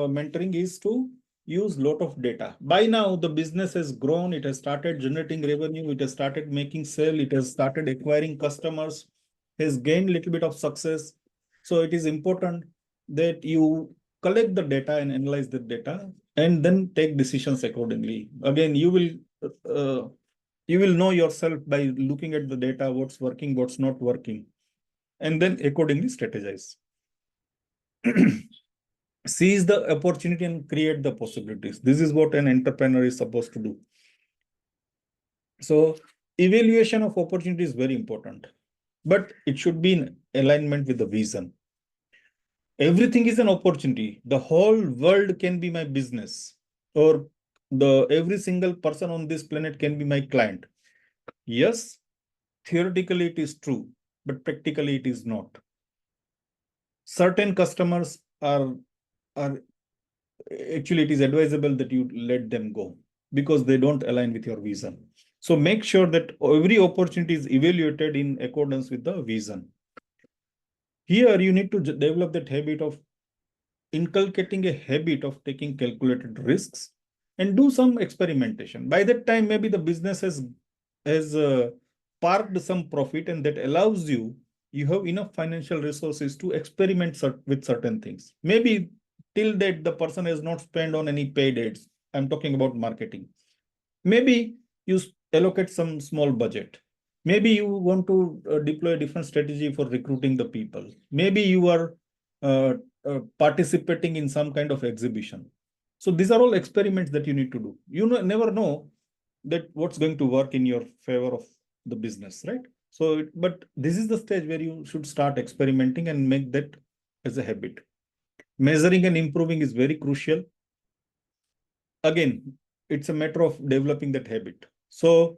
mentoring is to use lot of data. By now, the business has grown, it has started generating revenue, it has started making sale, it has started acquiring customers, has gained a little bit of success. So it is important that you collect the data and analyze the data and then take decisions accordingly. Again, you will know yourself by looking at the data, what's working, what's not working, and then accordingly strategize. Seize the opportunity and create the possibilities. This is what an entrepreneur is supposed to do. So evaluation of opportunity is very important, but it should be in alignment with the vision. Everything is an opportunity. The whole world can be my business, or every single person on this planet can be my client. Yes, theoretically it is true, but practically it is not. Certain customers are actually, it is advisable that you let them go because they don't align with your vision. So make sure that every opportunity is evaluated in accordance with the vision. Here, you need to develop that habit of inculcating a habit of taking calculated risks and do some experimentation. By that time, maybe the business has parked some profit, and that allows you have enough financial resources to experiment with certain things. Maybe till date the person has not spent on any paid ads. I'm talking about marketing. Maybe you allocate some small budget. Maybe you want to deploy a different strategy for recruiting the people. Maybe you are uh, participating in some kind of exhibition. So these are all experiments that you need to do. Never know that what's going to work in your favor of the business, right? So, but this is the stage where you should start experimenting and make that as a habit. Measuring and improving is very crucial. Again, it's a matter of developing that habit. So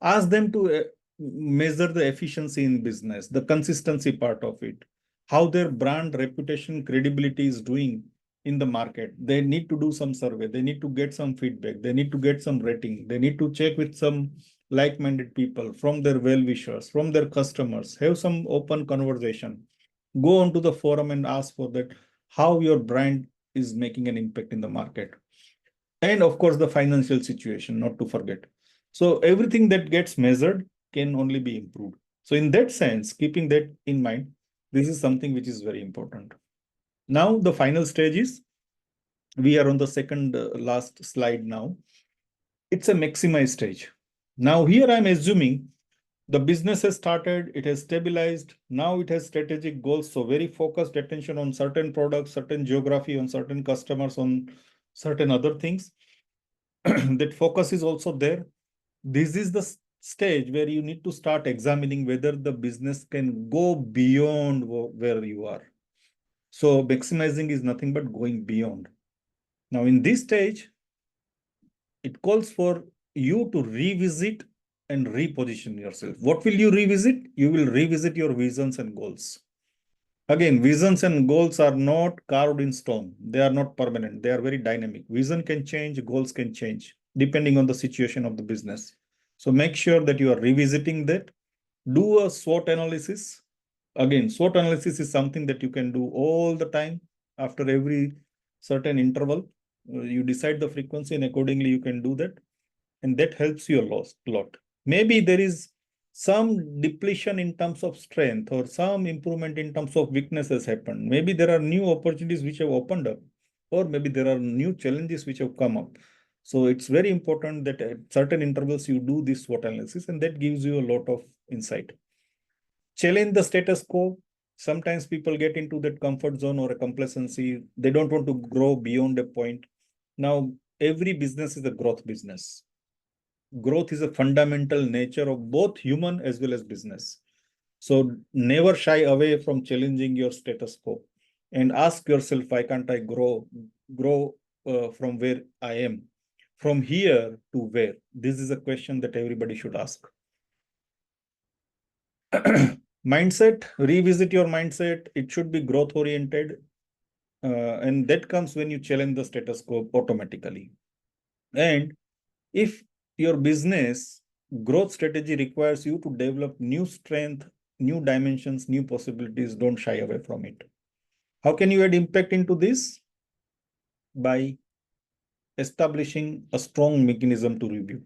ask them to measure the efficiency in business, the consistency part of it, how their brand reputation credibility is doing in the market. They need to do some survey. They need to get some feedback. They need to get some rating. They need to check with some like-minded people, from their well-wishers, from their customers, have some open conversation. Go onto the forum and ask for that, how your brand is making an impact in the market. And of course, the financial situation, not to forget. So everything that gets measured can only be improved. So in that sense, keeping that in mind, this is something which is very important. Now, the final stage is, we are on the second last slide now. It's a maximize stage. Now here I'm assuming the business has started, it has stabilized. Now it has strategic goals. So very focused attention on certain products, certain geography, on certain customers, on certain other things. That focus is also there. This is the stage where you need to start examining whether the business can go beyond where you are. So maximizing is nothing but going beyond. Now, in this stage, it calls for you to revisit and reposition yourself. What will you revisit? You will revisit your visions and goals. Again, visions and goals are not carved in stone. They are not permanent. They are very dynamic. Vision can change, goals can change, depending on the situation of the business. So make sure that you are revisiting that. Do a SWOT analysis. Again, SWOT analysis is something that you can do all the time after every certain interval. You decide the frequency and accordingly you can do that. And that helps you a lot. Maybe there is some depletion in terms of strength or some improvement in terms of weaknesses happened. Maybe there are new opportunities which have opened up, or maybe there are new challenges which have come up. So it's very important that at certain intervals you do this SWOT analysis, and that gives you a lot of insight. Challenge the status quo. Sometimes people get into that comfort zone or a complacency. They don't want to grow beyond a point. Now, every business is a growth business. Growth is a fundamental nature of both human as well as business. So never shy away from challenging your status quo and ask yourself, why can't I grow from where I am? From here to where? This is a question that everybody should ask. Mindset, revisit your mindset. It should be growth oriented. And that comes when you challenge the status quo automatically. And if your business growth strategy requires you to develop new strength, new dimensions, new possibilities, don't shy away from it. How can you add impact into this? By establishing a strong mechanism to review.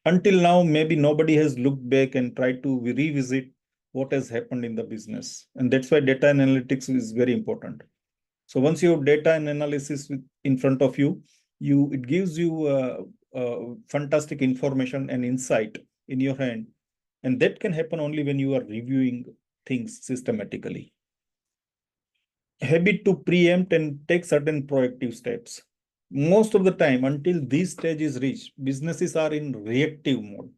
Until now, maybe nobody has looked back and tried to revisit what has happened in the business. And that's why data analytics is very important. So once you have data and analysis in front of you, it gives you fantastic information and insight in your hand. And that can happen only when you are reviewing things systematically. Habit to preempt and take certain proactive steps. Most of the time, until this stage is reached, businesses are in reactive mode.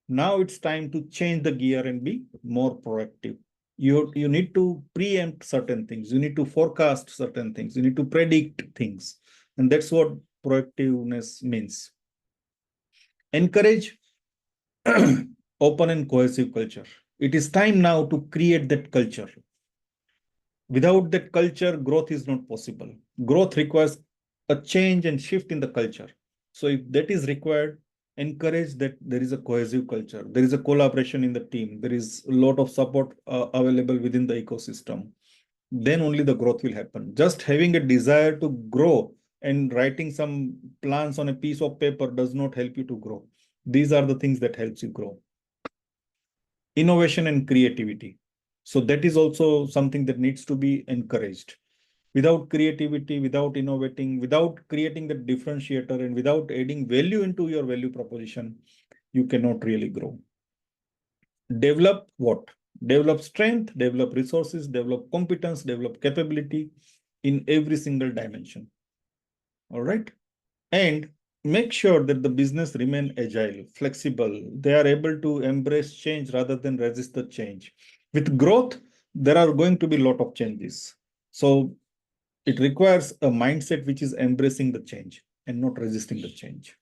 Now it's time to change the gear and be more proactive. You need to preempt certain things. You need to forecast certain things. You need to predict things. And that's what proactiveness means. Encourage open and cohesive culture. It is time now to create that culture. Without that culture, growth is not possible. Growth requires a change and shift in the culture. So if that is required, encourage that there is a cohesive culture. There is a collaboration in the team. There is a lot of support available within the ecosystem. Then only the growth will happen. Just having a desire to grow and writing some plans on a piece of paper does not help you to grow. These are the things that helps you grow. Innovation and creativity. So that is also something that needs to be encouraged. Without creativity, without innovating, without creating the differentiator, and without adding value into your value proposition, you cannot really grow. Develop what? Develop strength, develop resources, develop competence, develop capability in every single dimension. All right. And make sure that the business remain agile, flexible. They are able to embrace change rather than resist the change. With growth, there are going to be a lot of changes. So it requires a mindset which is embracing the change and not resisting the change.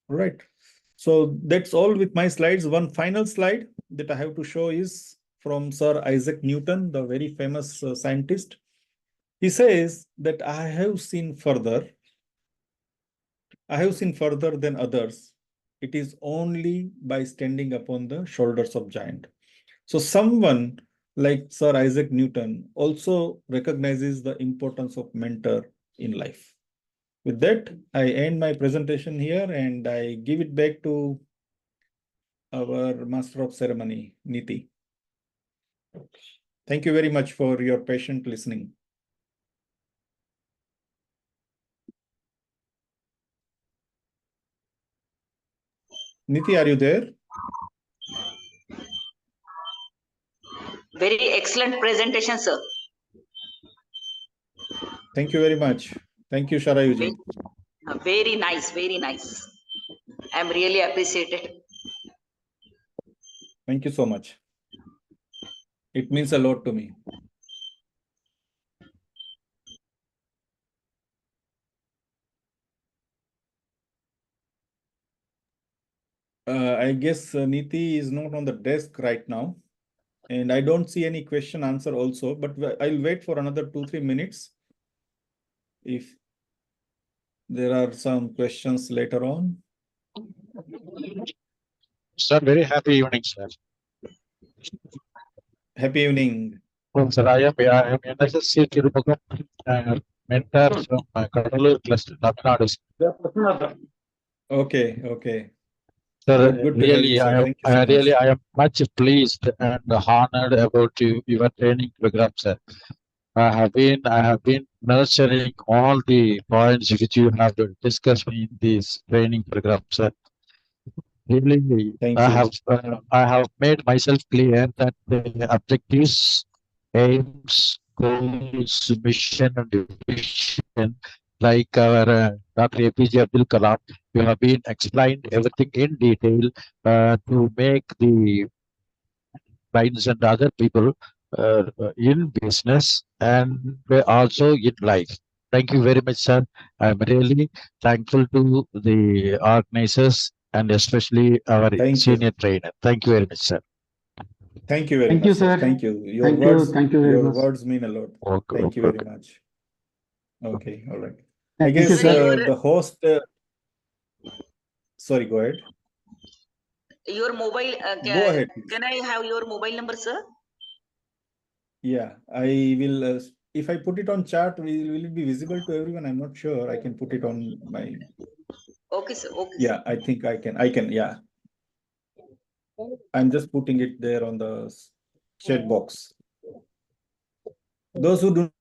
All right. So that's all with my slides. One final slide that I have to show is from Sir Isaac Newton, the very famous scientist. He says that I have seen further than others. It is only by standing upon the shoulders of giant. So someone like Sir Isaac Newton also recognizes the importance of mentor in life. With that, I end my presentation here and I give it back to our master of ceremony, Niti. Thank you very much for your patient listening. Niti, are you there? Very excellent presentation, sir. Thank you very much. Thank you, Sharayuji. Very nice, very nice. I'm really appreciated. Thank you so much. It means a lot to me. I guess Niti is not on the desk right now. And I don't see any question answer also, but I'll wait for another 2-3 minutes. If there are some questions later on. Sir, very happy evening, sir. Happy evening. Well, sir, I am NSSC Tirupagam, mentor from Kadalur cluster, Tamil Nadu. Okay, okay. Sir, Good to have you, really, sir. Thank you so much. I am much pleased and honored about your training program, sir. I have been nurturing all the points which you have discussed in this training program, sir. Really, Thank you. I have made myself clear that the objectives, aims, goals, mission, and vision, like our Dr. APJ Abdul Kalam, you have been explained everything in detail to make the clients and other people in business and also in life. Thank you very much, sir. I'm really thankful to the organizers and especially our senior trainer. Thank you very much, sir. Thank you very much, sir. Thank you. Your words mean a lot. Okay, Thank you okay, very much. Okay, all right. I Thank you, guess sir. the host. Sorry, go ahead. Your mobile. Go ahead, please. Can I have your mobile number, sir? Yeah, I will. If I put it on chat, will it be visible to everyone? I'm not sure. I can put it on my. Okay, sir. Okay. Yeah, I think I can. Yeah. I'm just putting it there on the chat box. Those who do have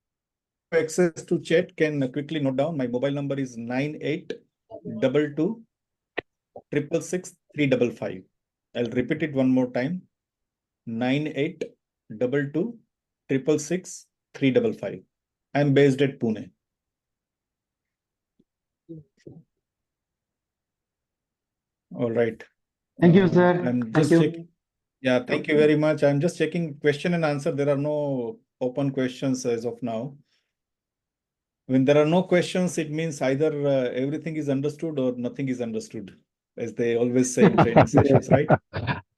access to chat can quickly note down. My mobile number is 9822 666 355. I'll repeat it one more time. 9822 666 355. I'm based at Pune. All right. Thank you, sir. I'm Thank just you. checking. Yeah, thank you very much. I'm just checking question and answer. There are no open questions as of now. When there are no questions, it means either everything is understood or nothing is understood, as they always say in training sessions, right?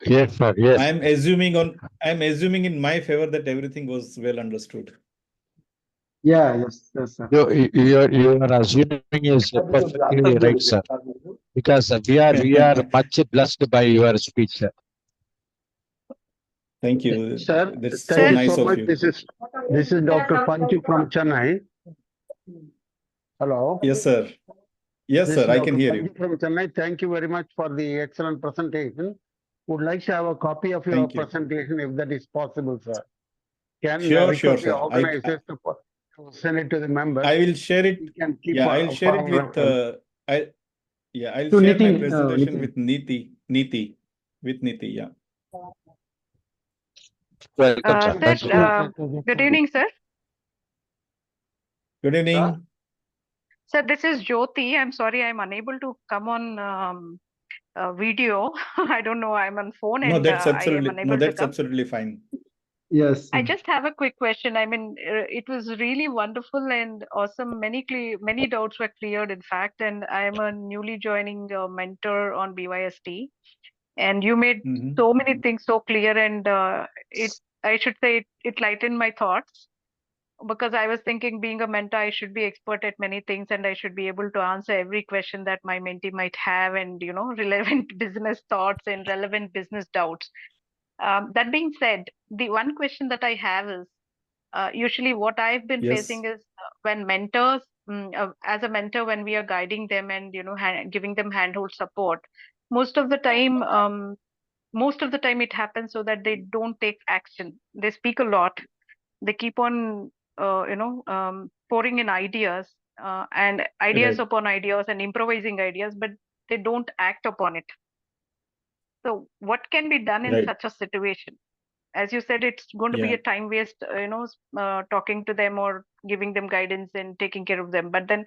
Yes, sir. Yes. I'm assuming in my favor that everything was well understood. Yeah, yes, yes, sir. You are assuming is perfectly right, sir. Because we are much blessed by your speech, sir. Thank you. Sir, That's so thank you nice so of much. you. This is Dr. Panchu from Chennai. Hello. Yes, sir. Yes, This is sir. I can Dr. hear Panchu you. from Chennai. Thank you very much for the excellent presentation. Would like to have a copy of your Thank you. presentation if that is possible, sir. Can Sure, request the sir. organizers to send it to the members. I will share it. We can keep Yeah, I'll share for it our with reference. I'll To share my Niti, presentation Niti. with Niti. With Niti, yeah. Welcome, sir. Thank you. Sir, good evening, sir. Good evening. Sir, this is Jyoti. I'm sorry I'm unable to come on video. I don't know. I'm on phone No, and I am unable to that's come. absolutely fine. Yes. I just have a quick question. I mean, it was really wonderful and awesome. Many doubts were cleared, in fact, and I'm a newly joining mentor on BYST. And you made Mhm. so many things so clear, and I should say it lightened my thoughts. Because I was thinking being a mentor, I should be expert at many things and I should be able to answer every question that my mentee might have and, relevant business thoughts and relevant business doubts. That being said, the one question that I have is usually what I've been Yes. facing is when mentors, as a mentor, when we are guiding them and, giving them handhold support, most of the time, it happens so that they don't take action. They speak a lot, they keep on pouring in ideas and ideas Right. upon ideas and improvising ideas, but they don't act upon it. So what can be done in Right. such a situation? As you said, it's going to be Yeah. a time waste, talking to them or giving them guidance and taking care of them, but then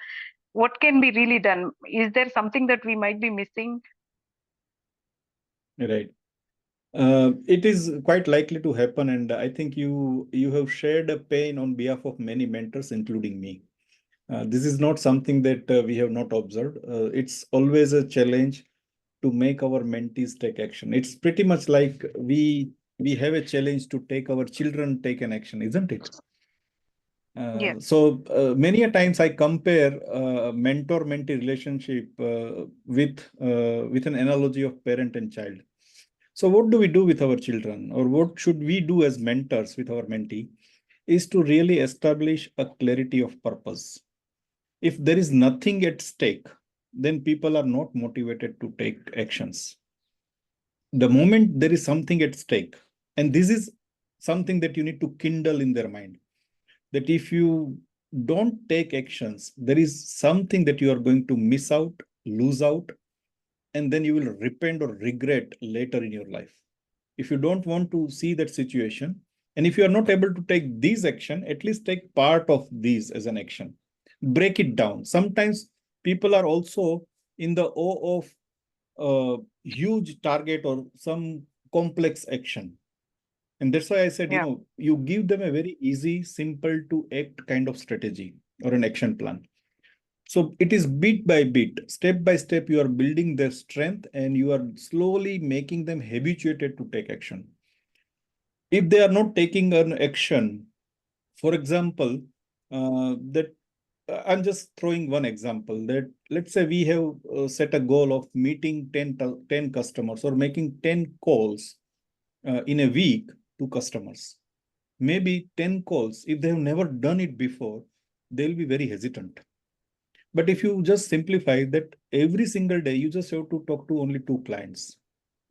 what can be really done? Is there something that we might be missing? Right. It is quite likely to happen, and I think you have shared a pain on behalf of many mentors, including me. This is not something that we have not observed. It's always a challenge to make our mentees take action. It's pretty much like we have a challenge to take our children take an action, isn't it? Yeah. So many a times I compare mentor-mentee relationship with an analogy of parent and child. So what do we do with our children, or what should we do as mentors with our mentee, is to really establish a clarity of purpose. If there is nothing at stake, then people are not motivated to take actions. The moment there is something at stake, and this is something that you need to kindle in their mind, that if you don't take actions, there is something that you are going to miss out, lose out, and then you will repent or regret later in your life. If you don't want to see that situation, and if you are not able to take these action, at least take part of these as an action. Break it down. Sometimes people are also in the awe of a huge target or some complex action. And that's why I said, Yeah. you give them a very easy, simple to act kind of strategy or an action plan. So it is bit by bit, step by step, you are building their strength and you are slowly making them habituated to take action. If they are not taking an action, for example, that I'm just throwing one example that let's say we have set a goal of meeting 10 customers or making 10 calls in a week to customers. Maybe 10 calls, if they have never done it before, they'll be very hesitant. But if you just simplify that every single day, you just have to talk to only 2 clients.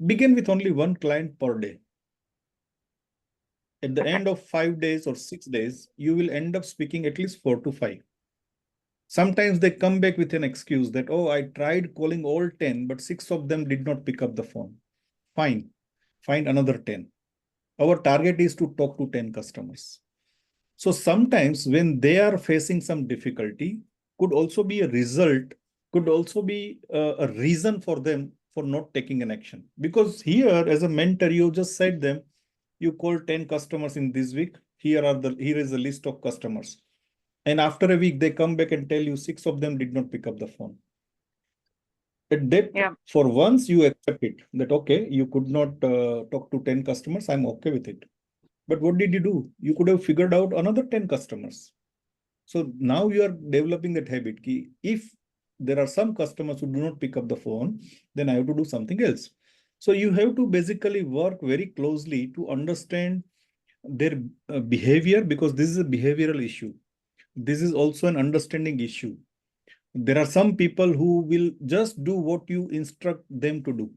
Begin with only 1 client per day. At the end of 5 days or 6 days, you will end up speaking at least 4 to 5. Sometimes they come back with an excuse that, oh, I tried calling all 10, but 6 of them did not pick up the phone. Fine, find another 10. Our target is to talk to 10 customers. So sometimes when they are facing some difficulty, could also be a result, could also be a reason for them for not taking an action. Because here, as a mentor, you just said them, you called 10 customers in this week. Here is a list of customers. And after a week, they come back and tell you 6 of them did not pick up the phone. At depth, Yeah. for once you accept it, that okay, you could not talk to 10 customers, I'm okay with it. But what did you do? You could have figured out another 10 customers. So now you are developing that habit. Ki if there are some customers who do not pick up the phone, then I have to do something else. So you have to basically work very closely to understand their behavior, because this is a behavioral issue. This is also an understanding issue. There are some people who will just do what you instruct them to do.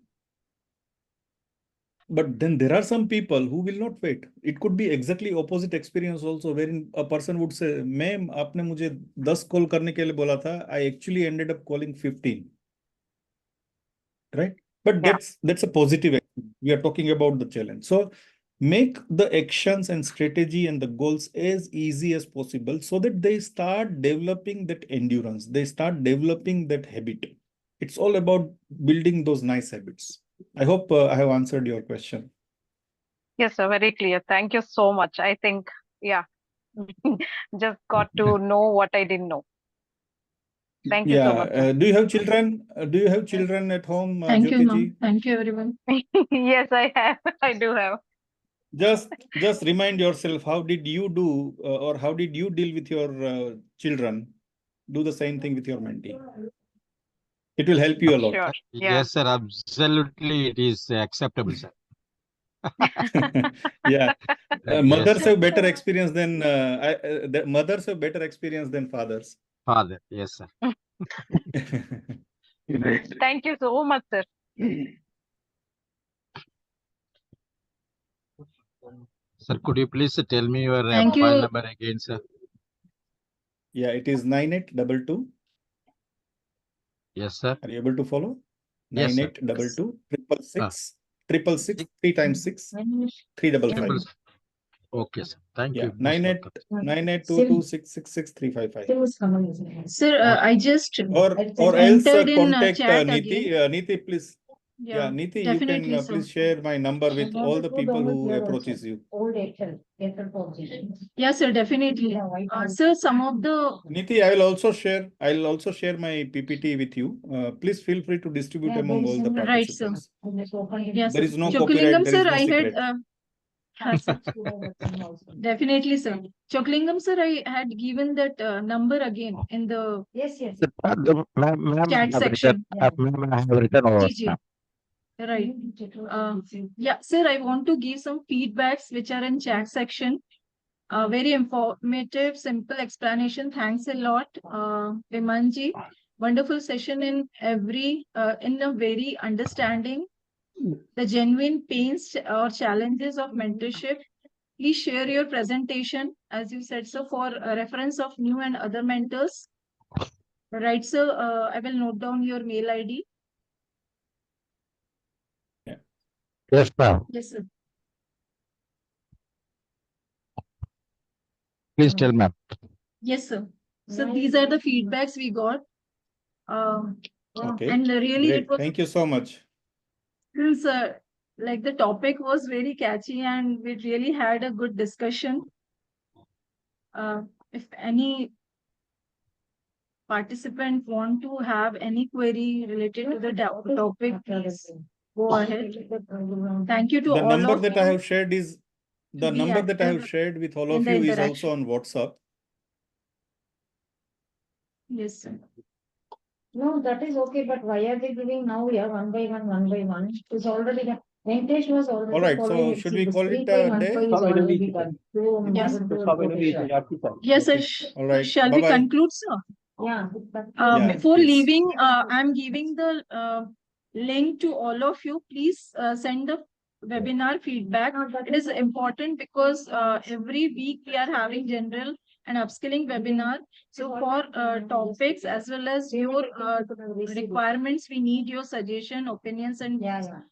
But then there are some people who will not wait. It could be exactly opposite experience also, wherein a person would say, "Ma'am, आपने मुझे 10 call करने के लिए बोला था. I actually ended up calling 15." Right? But Yeah. that's a positive action. We are talking about the challenge. So make the actions and strategy and the goals as easy as possible so that they start developing that endurance. They start developing that habit. It's all about building those nice habits. I hope I have answered your question. Yes, sir. Very clear. Thank you so much. I think, yeah, just got to know what I didn't know. Thank you so much, sir. Do you have children? Do you have children at home, Thank you, Jyoti ma'am. ji? Thank you, everyone. Yes, I have. I do have. Just remind yourself, how did you do or how did you deal with your children? Do the same thing with your mentee. It will help you a lot. Sure. Yeah. Yes, sir. Absolutely, it is acceptable, sir. Yeah, Yes, mothers sir. have better experience than the mothers have better experience than fathers. Father. Yes, sir. Thank you so much, sir. Sir, could you please tell me your Thank mobile you. number again, sir? Yeah, it is 9822. Yes, sir. Are you able to follow? Yes, sir. 9822 666 3 times 6 355. Okay, sir. Thank Yeah, you. Most welcome. 9822663555. Sir, I just Or else entered in contact chat Niti. again. Niti, please. Yeah, Niti, you definitely, can sir. please share my number with all the people who approaches you. Yes, sir, definitely. Sir, some of the Niti, I'll also share my PPT with you. Please feel free to distribute among all the right, sir. participants. Yes, There sir. is no copyright, Chokalingam, there is sir, no I secret. had definitely, sir. Chokalingam, sir, I had given that number again in the Ma'am, chat section. ma'am, I have written over. GG. Right. Yeah, sir, I want to give some feedbacks which are in chat section. Very informative, simple explanation. Thanks a lot, Vimanji. Wonderful session in a very understanding the genuine pains or challenges of mentorship. Please share your presentation, as you said, so for reference of new and other mentors. Right, sir. I will note down your mail ID. Yes, ma'am. Yes, sir. Please tell, ma'am. Yes, sir. So these are the feedbacks we got. Okay. And really, Great. it was Thank you so much. since like the topic was very catchy and we really had a good discussion. If any participant want to have any query related to the topic, please go ahead. Thank you to The all number of that you I have shared is the be number that I have active shared with all in of the you is interaction. also on WhatsApp. Yes, sir. No, that is okay, but why are they giving now? Yeah, one by one, one by one. It's already done. Venkatesh was already All right, so following. should we This call 3 it by a 1 day? 5 is already done. So, Yes. Yes, sir. All right. Shall we Bye-bye. conclude, sir? yeah. Yeah, Before please. leaving, I'm giving the link to all of you. Please send the webinar feedback. It is important because every week we are having general and upskilling webinar. So for topics as well as your requirements, we need your suggestion, opinions, and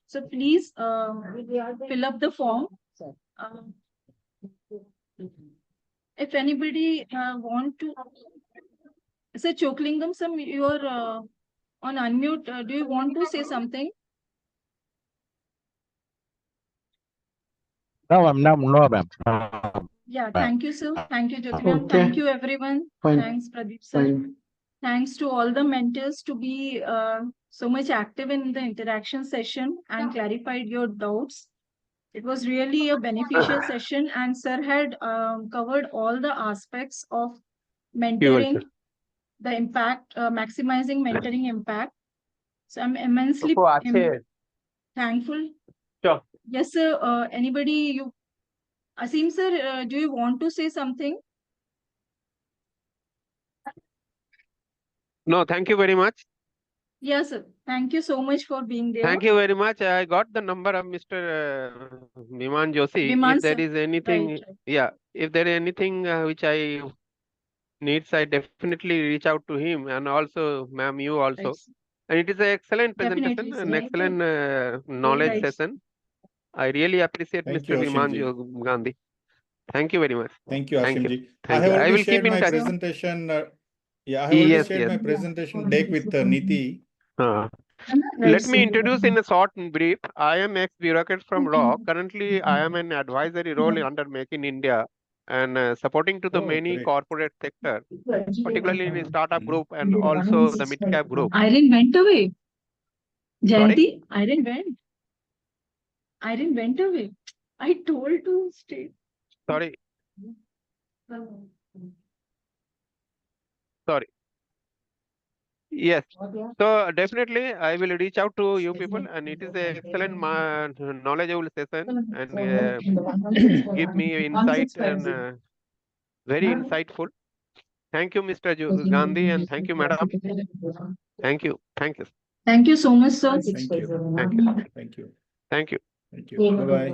so please fill up the form. If anybody want to, Sir Choklingam, some you are on unmute. Do you want to say something? No, ma'am. Yeah, thank you, sir. Thank you, Jyoti ma'am. Okay. Thank you, everyone. Fine. Thanks, Pradeep sir. Fine. Thanks to all the mentors to be so much active in the interaction session and clarified your doubts. It was really a beneficial session, and sir had covered all the aspects of mentoring, the impact, maximizing mentoring impact. So I'm immensely thankful. Sure. Yes, sir. Anybody, Asim sir, do you want to say something? No, thank you very much. Yes, sir. Thank you so much for being there. Thank you very much. I got the number of Mr. Viman Joshi. Viman If there sir. is anything, Right. yeah, if there is anything which I needs, I definitely reach out to him, and also, ma'am, you also. Right. And it is an excellent Definitely, presentation, sir. an excellent knowledge Right. session. I really appreciate Thank Mr. you, Viman Ashimji. Gandhi. Thank you very much. Thank you, Thank you. Ashimji. I Thank have you. I already will keep shared in my touch. presentation. Yeah, I have already Yes, shared yes. my presentation deck with Niti. Let me introduce in a short and brief. I am ex-bureaucrat from Law. Currently, I am an advisory role under Make in India and supporting to the Oh, many great. corporate sector, particularly in the startup Mhm. group and also the mid-cap group. Irene went away. Sorry? Jayanti, Irene went. Irene went away. I told to stay. Sorry. Sorry. Yes. So definitely, I will reach out to you people, and it is an excellent knowledgeable session, and give me insight and very insightful. Thank you, Mr. Gandhi, and thank you, madam. Thank you. Thank you. Thank you so much, sir. Thank you. Thank you. Thank you. Thank you. Thank you. Bye-bye.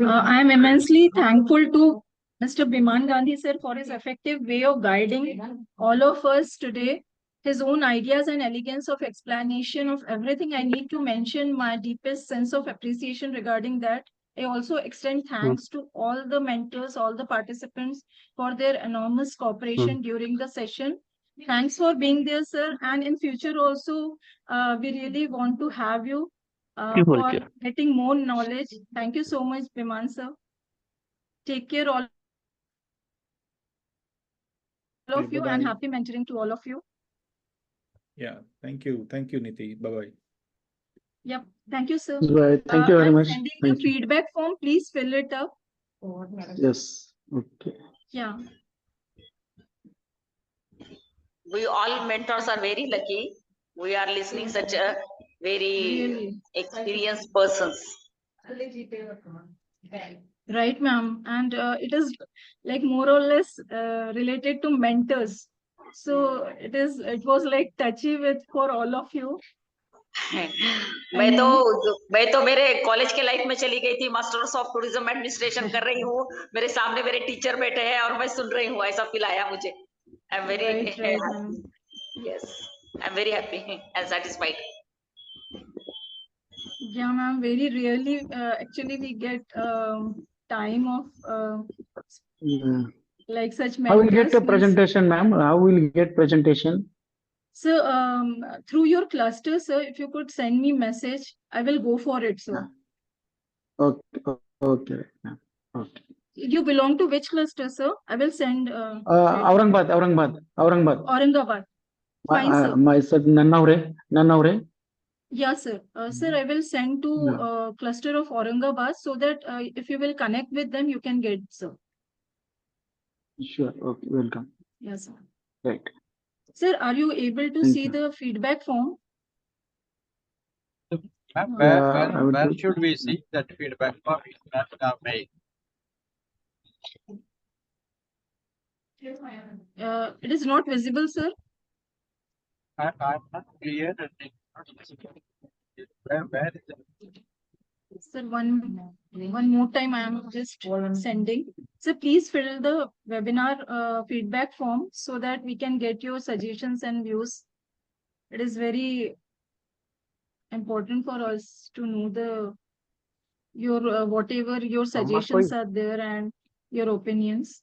I am immensely thankful to Mr. Biman Gandhi sir for his effective way of guiding all of us today. His own ideas and elegance of explanation of everything. I need to mention my deepest sense of appreciation regarding that. I also extend thanks to all the mentors, all the participants for their enormous cooperation during the session. Thanks for being there, sir. And in future also, we really want to have you for getting more knowledge. Thank you so much, Biman sir. Take care, all of you, and Bye-bye. happy mentoring to all of you. Yeah. Thank you. Thank you, Niti. Bye-bye. Yep. Thank you, sir. Right. Thank you very I'm much. sending the Thank you. feedback form. Please fill it up. Yes. Okay. Yeah. We all mentors are very lucky. We are listening such a very Really. experienced persons. Right, ma'am. And it is like more or less related to mentors. So it was like touchy with for all of you. मैं तो मेरे college के life में चली गई थी, masters of tourism administration कर रही हूँ, मेरे सामने मेरे टीचर बैठे हैं और मैं सुन रही हूँ, ऐसा फील आया मुझे. I am very yes I am very happy and satisfied. Yeah, ma'am. Very rarely, actually, we get time of Yeah. like such How will mentors. get a presentation, ma'am? How will get presentation? So, through your cluster, sir, if you could send me message, I will go for it, sir. Okay. Okay. Ma'am. Okay. You belong to which cluster, sir? I will send. Aurangabad. Aurangabad. Fine, sir. My son Nannaure. Yeah, sir. Sir, I will send to cluster of Aurangabad so that if you will connect with them, you can get, sir. Sure. Okay. Welcome. Yes, sir. Right. Sir, are you able to Thank see you. the feedback form? Ma'am, I would where do- should we see that feedback form in that mail? It is not visible, sir. I'm not clear and it's not visible. Where is it? Sir, one more time, I am just sending. So please fill the webinar feedback form so that we can get your suggestions and views. It is very important for us to know your whatever your suggestions are there and your opinions.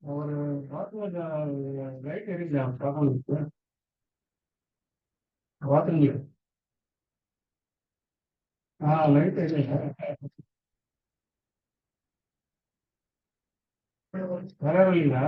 ஒரு வாசல் light எரியுது பார்க்கணும் வாசல் light எரியுது வரவில்லைங்களா